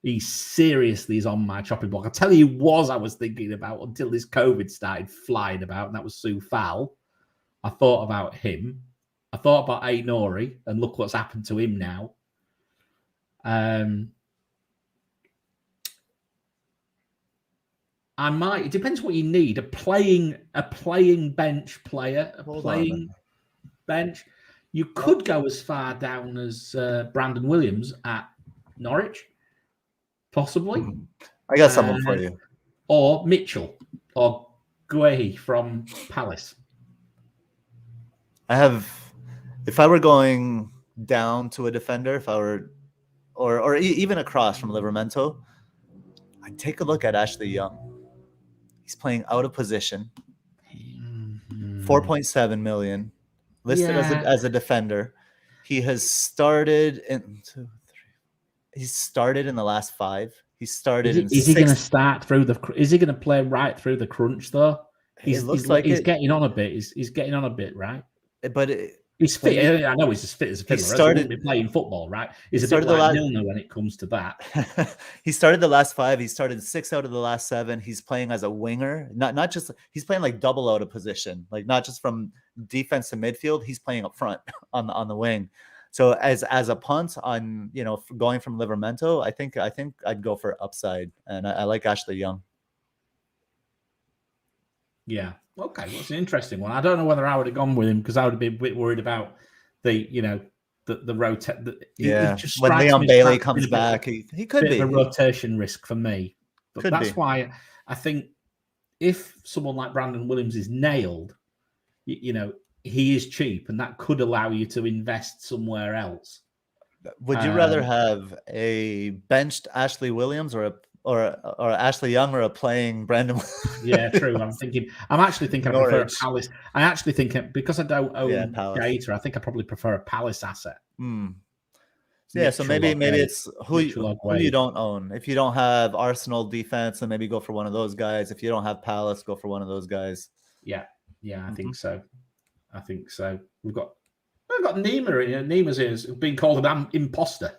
Speaker 1: He seriously is on my chopping block. I'll tell you I was thinking about until this COVID started flying about, and that was Sue Fowl. I thought about him. I thought about Ainori, and look what's happened to him now. It depends what you need. A playing bench player, bench. You could go as far down as Brandon Williams at Norwich, possibly.
Speaker 2: I got someone for you.
Speaker 1: Or Mitchell or Gw18 from Palace.
Speaker 2: If I were going down to a defender, if I were, or even across from Livramento, I'd take a look at Ashley Young. He's playing out of position. 4.7 million listed as a defender. He has started in He's started in the last 5. He started.
Speaker 1: Is he going to start through the? Is he going to play right through the crunch though? He's getting on a bit. He's getting on a bit, right?
Speaker 2: But
Speaker 1: he's fit. I know he's as fit as a fiddler. He wouldn't be playing football, right? He's a bit like Milner when it comes to that.
Speaker 2: He started the last 5. He started 6 out of the last 7. He's playing as a winger, not just he's playing like double out of position, like not just from defense to midfield. He's playing up front on the wing. So as a punt on going from Livramento, I think I'd go for upside, and I like Ashley Young.
Speaker 1: Yeah. Okay. Well, it's an interesting one. I don't know whether I would have gone with him because I would have been a bit worried about the rotate.
Speaker 2: Yeah. When Leon Bailey comes back, he could be
Speaker 1: a rotation risk for me. But that's why I think if someone like Brandon Williams is nailed, he is cheap, and that could allow you to invest somewhere else.
Speaker 2: Would you rather have a benched Ashley Williams or Ashley Young or a playing Brandon?
Speaker 1: Yeah, true. I'm actually thinking I prefer a Palace. I actually think because I don't own data, I think I probably prefer a Palace asset.
Speaker 2: Yeah, so maybe it's who you don't own. If you don't have Arsenal defense, then maybe go for one of those guys. If you don't have Palace, go for one of those guys.
Speaker 1: Yeah, I think so. We've got Nima in here. Nima's been called an imposter.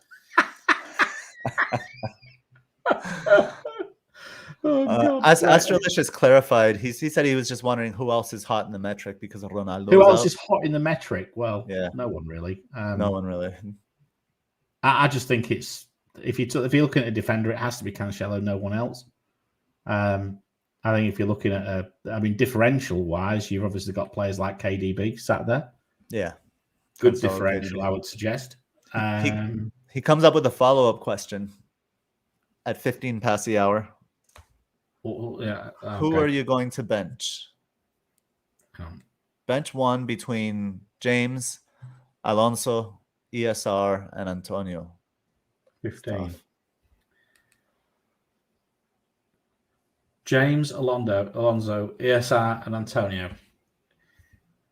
Speaker 2: As Astrolicious clarified, he said he was just wondering who else is hot in the metric because of Ronaldo.
Speaker 1: Who else is hot in the metric? Well, no one really.
Speaker 2: No one really.
Speaker 1: I just think it's if you're looking at a defender, it has to be Cancelo, no one else. I think if you're looking at differential wise, you've obviously got players like KDB sat there.
Speaker 2: Yeah,
Speaker 1: good differential, I would suggest.
Speaker 2: He comes up with a follow-up question at 15 past the hour.
Speaker 1: Well, yeah.
Speaker 2: Who are you going to bench? Bench one between James, Alonso, ESR, and Antonio.
Speaker 1: 15. James, Alonso, ESR, and Antonio.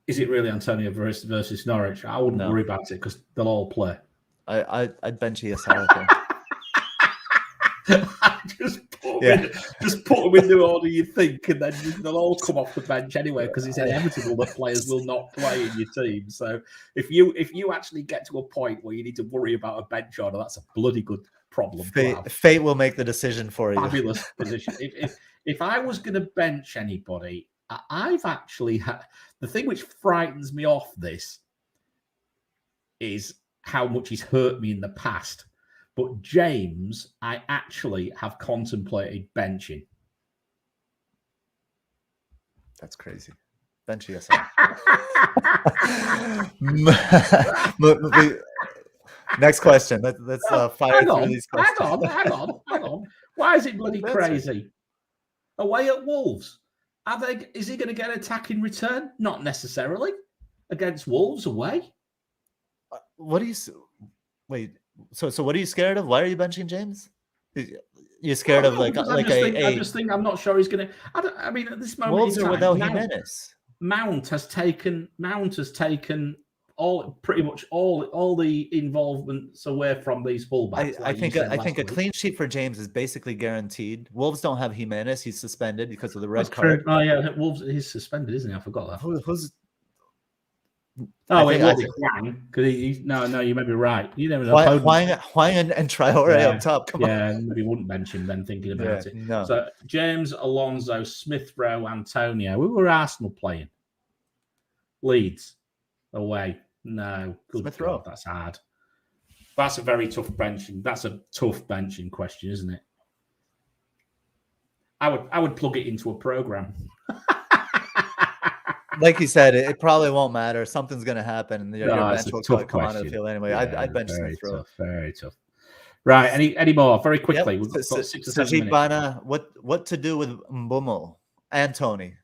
Speaker 1: Is it really Antonio versus Norwich? I wouldn't worry about it because they'll all play.
Speaker 2: I'd bench ESR. I think.
Speaker 1: Just put them in the order you think, and then they'll all come off the bench anyway because it's inevitable that players will not play in your team. So if you actually get to a point where you need to worry about a bench order, that's a bloody good problem.
Speaker 2: Fate will make the decision for you.
Speaker 1: Fabulous position. If I was going to bench anybody, I've actually had the thing which frightens me off this is how much he's hurt me in the past. But James, I actually have contemplated benching.
Speaker 2: That's crazy. Bench ESR. Next question. Let's fire through these questions.
Speaker 1: Hang on. Why is it bloody crazy? Away at Wolves. Is he going to get an attack in return? Not necessarily. Against Wolves away.
Speaker 2: What do you... Wait... So what are you scared of? Why are you benching James? You're scared of I
Speaker 1: just think I'm not sure he's going to. I mean, at this moment,
Speaker 2: Wolves are without Jimenez.
Speaker 1: Mount has taken pretty much all the involvements away from these fullbacks.
Speaker 2: I think a clean sheet for James is basically guaranteed. Wolves don't have Jimenez; he's suspended because of the red card.
Speaker 1: Oh yeah, Wolves he's suspended, isn't he? I forgot that.
Speaker 2: Who's
Speaker 1: Oh, it was Huang because no, you may be right. You never know.
Speaker 2: Huang and Traore up top. Come
Speaker 1: on. Maybe wouldn't bench him then thinking about it.
Speaker 2: No.
Speaker 1: So James, Alonso, Smith Rowe, Antonio. We were Arsenal playing. Leeds away. No, good
Speaker 2: Smith Rowe.
Speaker 1: That's hard. That's a very tough benching. That's a tough benching question, isn't it? I would plug it into a program.
Speaker 2: Like you said, it probably won't matter. Something's going to happen, and your bench will come onto the field anyway. I'd bench Smith Rowe.
Speaker 1: Very tough. Right. Any more? Very quickly. We've got 6 or 7 minutes.
Speaker 2: Bana, what to do with Mbumo and Tony?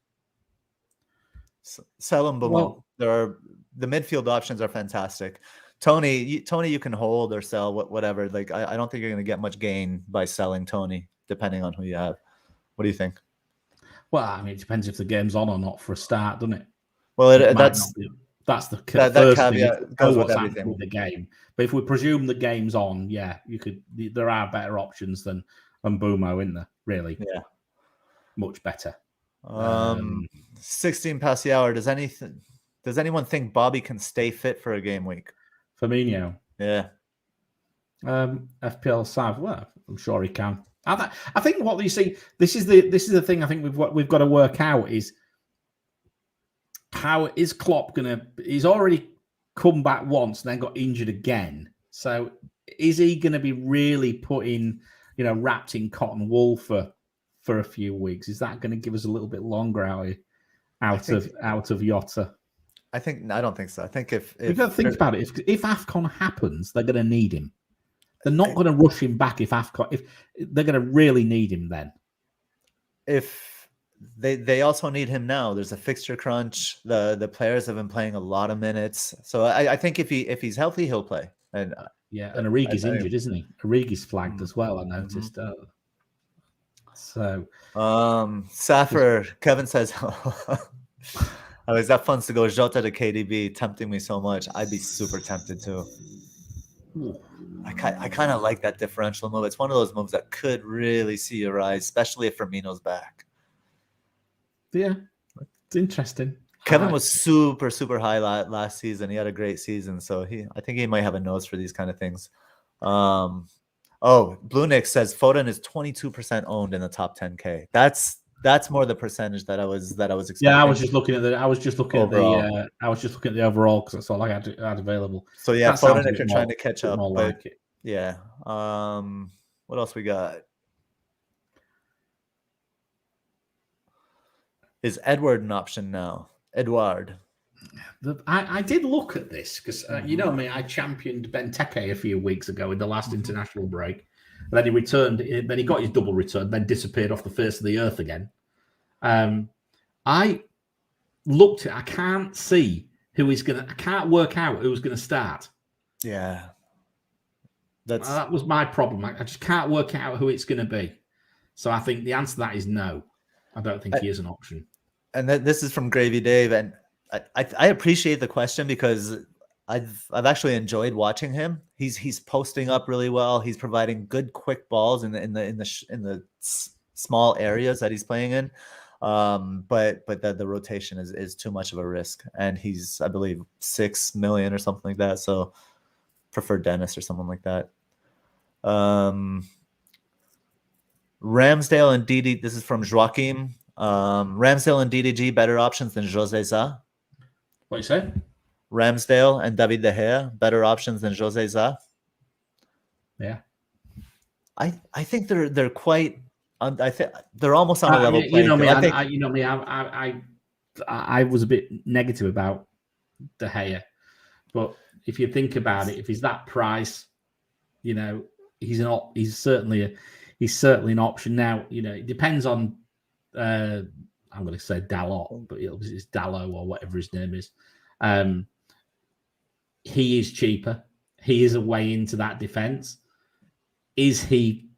Speaker 2: Sell Mbumo. Well, the midfield options are fantastic. Tony, you can hold or sell whatever. Like I don't think you're going to get much gain by selling Tony, depending on who you have. What do you think?
Speaker 1: Well, I mean, it depends if the game's on or not for a start, doesn't it?
Speaker 2: Well, that's
Speaker 1: the
Speaker 2: that
Speaker 1: first
Speaker 2: caveat
Speaker 1: thing.
Speaker 2: Goes
Speaker 1: what's
Speaker 2: with everything.
Speaker 1: happening with the game. But if we presume the game's on, you could. There are better options than Mbumo in there. Really,
Speaker 2: yeah,
Speaker 1: much better.
Speaker 2: Um, 16 past the hour. Does anyone think Bobby can stay fit for a game week?
Speaker 1: Firmino.
Speaker 2: Yeah.
Speaker 1: FPL Sav. Well, I'm sure he can. I think what you see. This is the thing. I think we've got to work out is how is Klopp gonna? He's already come back once and then got injured again. So is he going to be really putting, wrapped in cotton wool for a few weeks? Is that going to give us a little bit longer out of Jota?
Speaker 2: I don't think so. I think if
Speaker 1: you've got to think about it, if AFCON happens, they're going to need him. They're not going to rush him back if they're going to really need him then.
Speaker 2: If they also need him now, there's a fixture crunch. The players have been playing a lot of minutes, so I think if he's healthy, he'll play. And
Speaker 1: and Origi's injured, isn't he? Origi's flagged as well. I noticed. So,
Speaker 2: Saffer Kevin says, "Oh, is that fun to go Jota to KDB? Tempting me so much. I'd be super tempted too." I kind of like that differential move. It's one of those moves that could really see you rise, especially if Firmino's back.
Speaker 1: Yeah, it's interesting.
Speaker 2: Kevin was super, super high last season. He had a great season, so I think he might have a nose for these kind of things. Blue Nick says Foden is 22% owned in the top 10K. That's more the percentage that I was expecting.
Speaker 1: Yeah, I was just looking at the overall because that's all I had available.
Speaker 2: So yeah, Foden if you're trying to catch up. But yeah. What else we got? Is Edward an option now? Edward.
Speaker 1: I did look at this because you know me, I championed Benteke a few weeks ago in the last international break. And then he returned. Then he got his double return. Then disappeared off the face of the earth again. I looked at. I can't see who is going to. I can't work out who's going to start.
Speaker 2: Yeah,
Speaker 1: that was my problem. I just can't work out who it's going to be. So I think the answer to that is no. I don't think he is an option.
Speaker 2: And this is from Gravy Dave, and I appreciate the question because I've actually enjoyed watching him. He's posting up really well. He's providing good quick balls in the small areas that he's playing in. But the rotation is too much of a risk, and he's, I believe, 6 million or something like that. So prefer Dennis or someone like that. Ramsdale and DD. This is from Joaquim. Ramsdale and DDG better options than Jose Za.
Speaker 1: What you say?
Speaker 2: Ramsdale and David De Gea better options than Jose Za.
Speaker 1: Yeah,
Speaker 2: I think they're quite. I think they're almost on a level playing field.
Speaker 1: I was a bit negative about De Gea, but if you think about it, if he's that price, he's certainly an option. Now, it depends on. I'm going to say Dalot, but it's Dalot or whatever his name is. He is cheaper. He is a way into that defense. Is he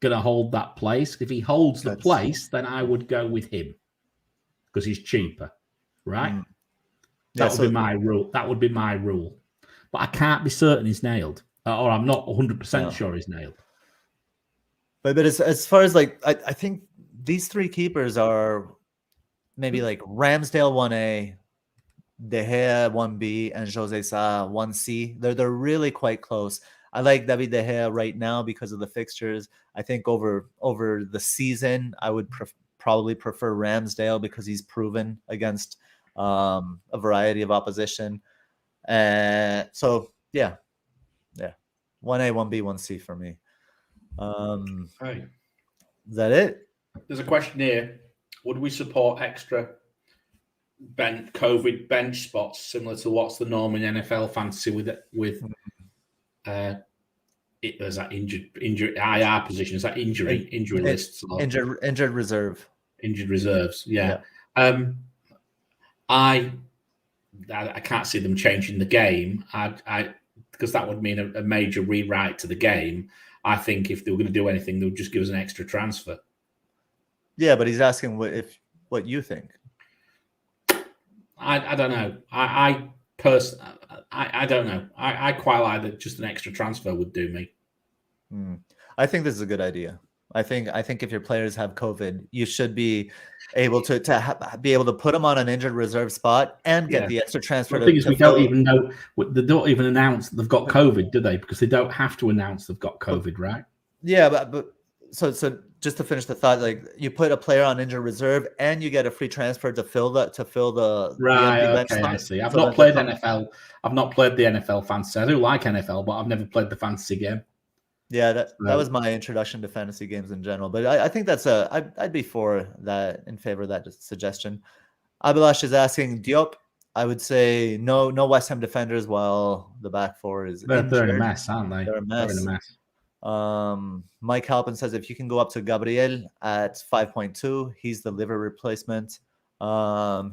Speaker 1: going to hold that place? If he holds the place, then I would go with him because he's cheaper, right? That would be my rule. That would be my rule. But I can't be certain he's nailed, or I'm not 100% sure he's nailed.
Speaker 2: But as far as I think these three keepers are maybe like Ramsdale 1A, De Gea 1B, and Jose Sa 1C. They're really quite close. I like David De Gea right now because of the fixtures. I think over the season, I would probably prefer Ramsdale because he's proven against a variety of opposition. So yeah, 1A, 1B, 1C for me. Is that it?
Speaker 1: There's a question here. Would we support extra COVID bench spots similar to what's the norm in NFL fantasy with there's that injury IR position? Is that injury lists?
Speaker 2: Injured reserve.
Speaker 1: Injured reserves. Yeah. I can't see them changing the game. Because that would mean a major rewrite to the game. I think if they were going to do anything, they would just give us an extra transfer.
Speaker 2: Yeah, but he's asking what you think.
Speaker 1: I don't know. I don't know. I quite like that. Just an extra transfer would do me.
Speaker 2: I think this is a good idea. I think if your players have COVID, you should be able to be able to put him on an injured reserve spot and get the extra transfer.
Speaker 1: The thing is, we don't even know. They don't even announce that they've got COVID, do they? Because they don't have to announce they've got COVID, right?
Speaker 2: Yeah, but so just to finish the thought, like you put a player on injured reserve and you get a free transfer to fill the
Speaker 1: right.
Speaker 2: the
Speaker 1: Okay, I see. I've not played NFL. I've not played the NFL fantasy. I do like NFL, but I've never played the fantasy game.
Speaker 2: Yeah, that was my introduction to fantasy games in general. But I think that's I'd be for that, in favor of that suggestion. Abhilash is asking Diop. I would say no West Ham defenders while the back four is injured.
Speaker 1: They're in a mess, aren't they?
Speaker 2: They're a mess.
Speaker 1: They're in a mess.
Speaker 2: Mike Halpin says if you can go up to Gabriel at 5.2, he's the liver replacement.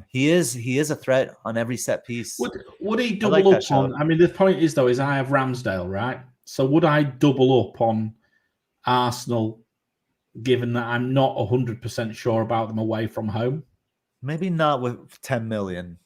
Speaker 2: He is a threat on every set piece.
Speaker 1: Would he double up on? I mean, the point is though, is I have Ramsdale, right? So would I double up on Arsenal, given that I'm not 100% sure about them away from home?
Speaker 2: Maybe not with 10 million.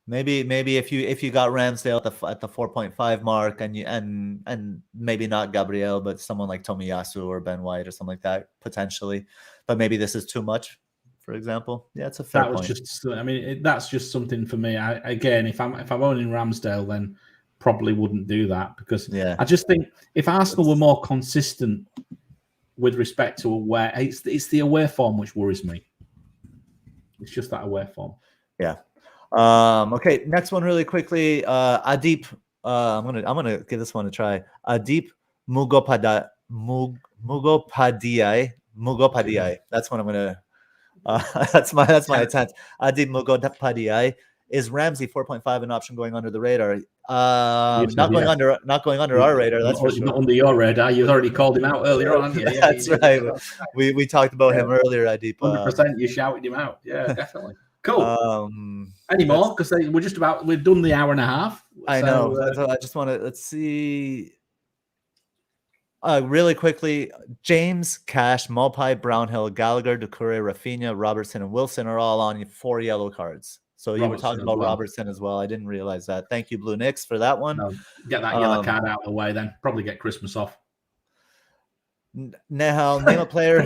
Speaker 2: Maybe if you got Ramsdale at the 4.5 mark and maybe not Gabriel, but someone like Tomiyasu or Ben White or something like that potentially. But maybe this is too much, for example. Yeah, it's a fair point.
Speaker 1: I mean, that's just something for me. Again, if I'm owning Ramsdale, then probably wouldn't do that, because I just think if Arsenal were more consistent with respect to away, it's the away form which worries me. It's just that away form.
Speaker 2: Yeah. Okay, next one really quickly. Adip, I'm gonna give this one a try. Adip Mugopadiyai. That's what I'm gonna. That's my attempt. Adip Mugopadiyai. Is Ramsey 4.5 an option going under the radar? Not going under our radar. That's for sure.
Speaker 1: Not under your radar. You've already called him out earlier on. Yeah,
Speaker 2: that's right. We talked about him earlier. Adip.
Speaker 1: 100%. You shouted him out. Yeah, definitely. Cool. Any more? Because we've done the hour and a half.
Speaker 2: I know. I just want to, let's see. Really quickly, James, Cash, Mopai, Brownhill, Gallagher, Doucouré, Rafinha, Robertson, and Wilson are all on 4 yellow cards. So you were talking about Robertson as well. I didn't realize that. Thank you, Blue Nix, for that one.
Speaker 1: No, get that yellow card out of the way then. Probably get Christmas off.
Speaker 2: Nehal, name a player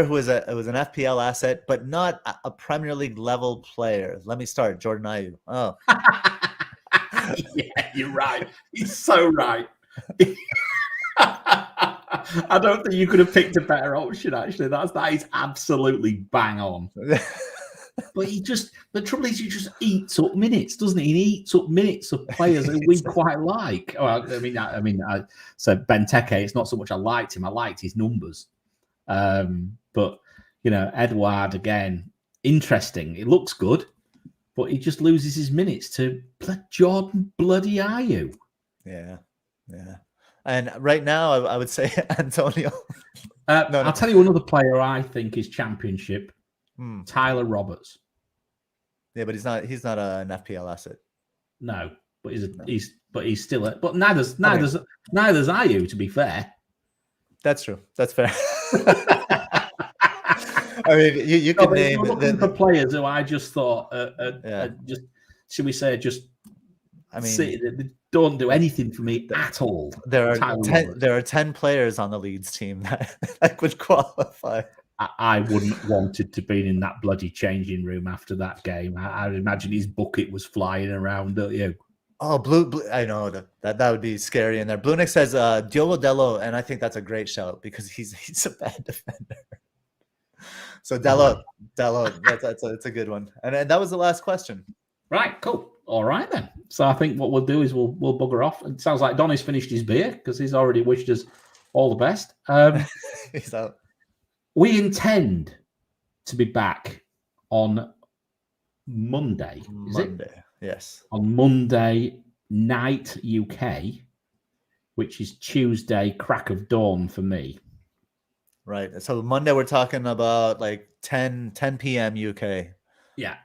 Speaker 2: who was an FPL asset, but not a Premier League level player. Let me start. Jordan Ayew. Oh,
Speaker 1: yeah, you're right. He's so right. I don't think you could have picked a better option. Actually, that is absolutely bang on. But the trouble is, he just eats up minutes, doesn't he? He eats up minutes of players that we quite like. Well, so Benteke, it's not so much I liked him; I liked his numbers. But Edouard again, interesting. It looks good, but he just loses his minutes to Jordan bloody Ayew.
Speaker 2: Yeah. And right now, I would say Antonio.
Speaker 1: I'll tell you another player I think is Championship. Tyler Roberts.
Speaker 2: Yeah, but he's not an FPL asset.
Speaker 1: No, but he's still but neither's Ayew, to be fair.
Speaker 2: That's true. That's fair. I mean, you could name
Speaker 1: for players who I just thought just should we say they don't do anything for me at all.
Speaker 2: There are 10 players on the Leeds team that would qualify.
Speaker 1: I wouldn't wanted to be in that bloody changing room after that game. I imagine his bucket was flying around, don't you?
Speaker 2: Oh, blue I know that would be scary in there. Blue Nick says Diogo Dello, and I think that's a great shout because he's a bad defender. So Dello, that's a good one. And that was the last question. Right,
Speaker 1: cool. All right then. So I think what we'll do is we'll bugger off. It sounds like Donny's finished his beer because he's already wished us all the best.
Speaker 2: He's out.
Speaker 1: We intend to be back on Monday.
Speaker 2: Yes.
Speaker 1: On Monday night UK, which is Tuesday crack of dawn for me.
Speaker 2: Right. So Monday we're talking about like 10 p.m. UK.
Speaker 1: Yeah.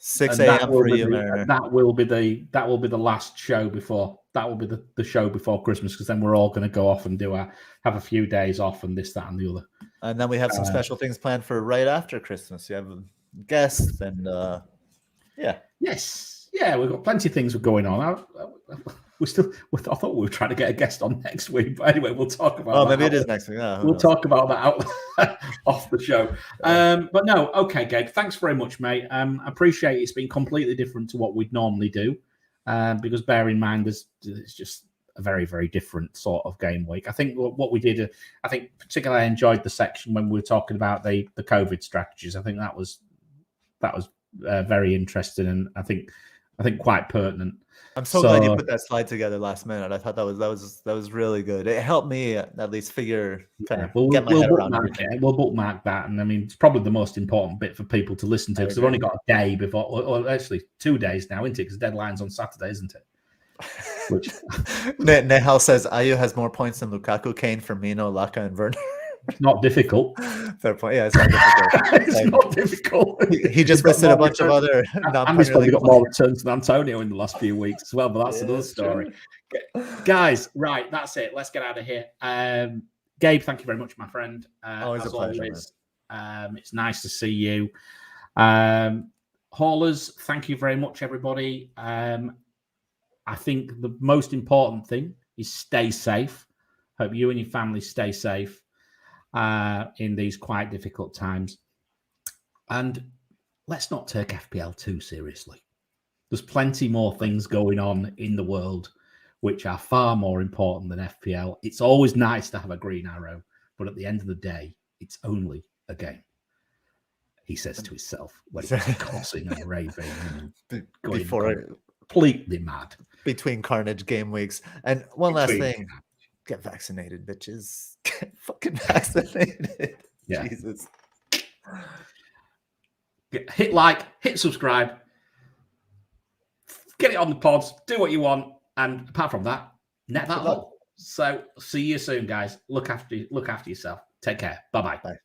Speaker 2: 6 a.m. for you, Mariner.
Speaker 1: That will be the last show before. That will be the show before Christmas, because then we're all going to go off and have a few days off and this, that, and the other.
Speaker 2: And then we have some special things planned for right after Christmas. You have guests and
Speaker 1: Yes. Yeah, we've got plenty of things going on. I thought we were trying to get a guest on next week, but anyway, we'll talk about.
Speaker 2: Oh, maybe it is next week. Yeah,
Speaker 1: we'll talk about that out off the show. But no, okay, Gabe. Thanks very much, mate. I appreciate it's been completely different to what we'd normally do, because bear in mind, it's just a very, very different sort of game week. I think what we did, I think particularly I enjoyed the section when we were talking about the COVID strategies. I think that was very interesting, and I think quite pertinent.
Speaker 2: I'm so glad you put that slide together last minute. I thought that was really good. It helped me at least figure get my head around it.
Speaker 1: We'll bookmark that, and I mean it's probably the most important bit for people to listen to because they've only got a day before, or actually 2 days now, isn't it? Because deadline's on Saturday, isn't it? Which
Speaker 2: Nehal says Ayew has more points than Lukaku, Kane, Firmino, Laka, and Werner.
Speaker 1: It's not difficult.
Speaker 2: Fair point. Yeah, it's not difficult.
Speaker 1: It's not difficult.
Speaker 2: He just listed a bunch of other.
Speaker 1: And he's probably got more returns than Antonio in the last few weeks as well, but that's another story. Guys, right, that's it. Let's get out of here. Gabe, thank you very much, my friend.
Speaker 2: Always a pleasure.
Speaker 1: It's nice to see you. Haulers, thank you very much, everybody. I think the most important thing is stay safe. Hope you and your family stay safe in these quite difficult times. And let's not take FPL too seriously. There's plenty more things going on in the world which are far more important than FPL. It's always nice to have a green arrow, but at the end of the day, it's only a game. He says to himself when he's cursing and raving and going completely mad.
Speaker 2: Between carnage game weeks. And one last thing. Get vaccinated, bitches. Get fucking vaccinated.
Speaker 1: Yeah.
Speaker 2: Jesus.
Speaker 1: Hit like, hit subscribe. Get it on the pods. Do what you want. And apart from that, net that all. So see you soon, guys. Look after yourself. Take care. Bye-bye.
Speaker 2: Bye.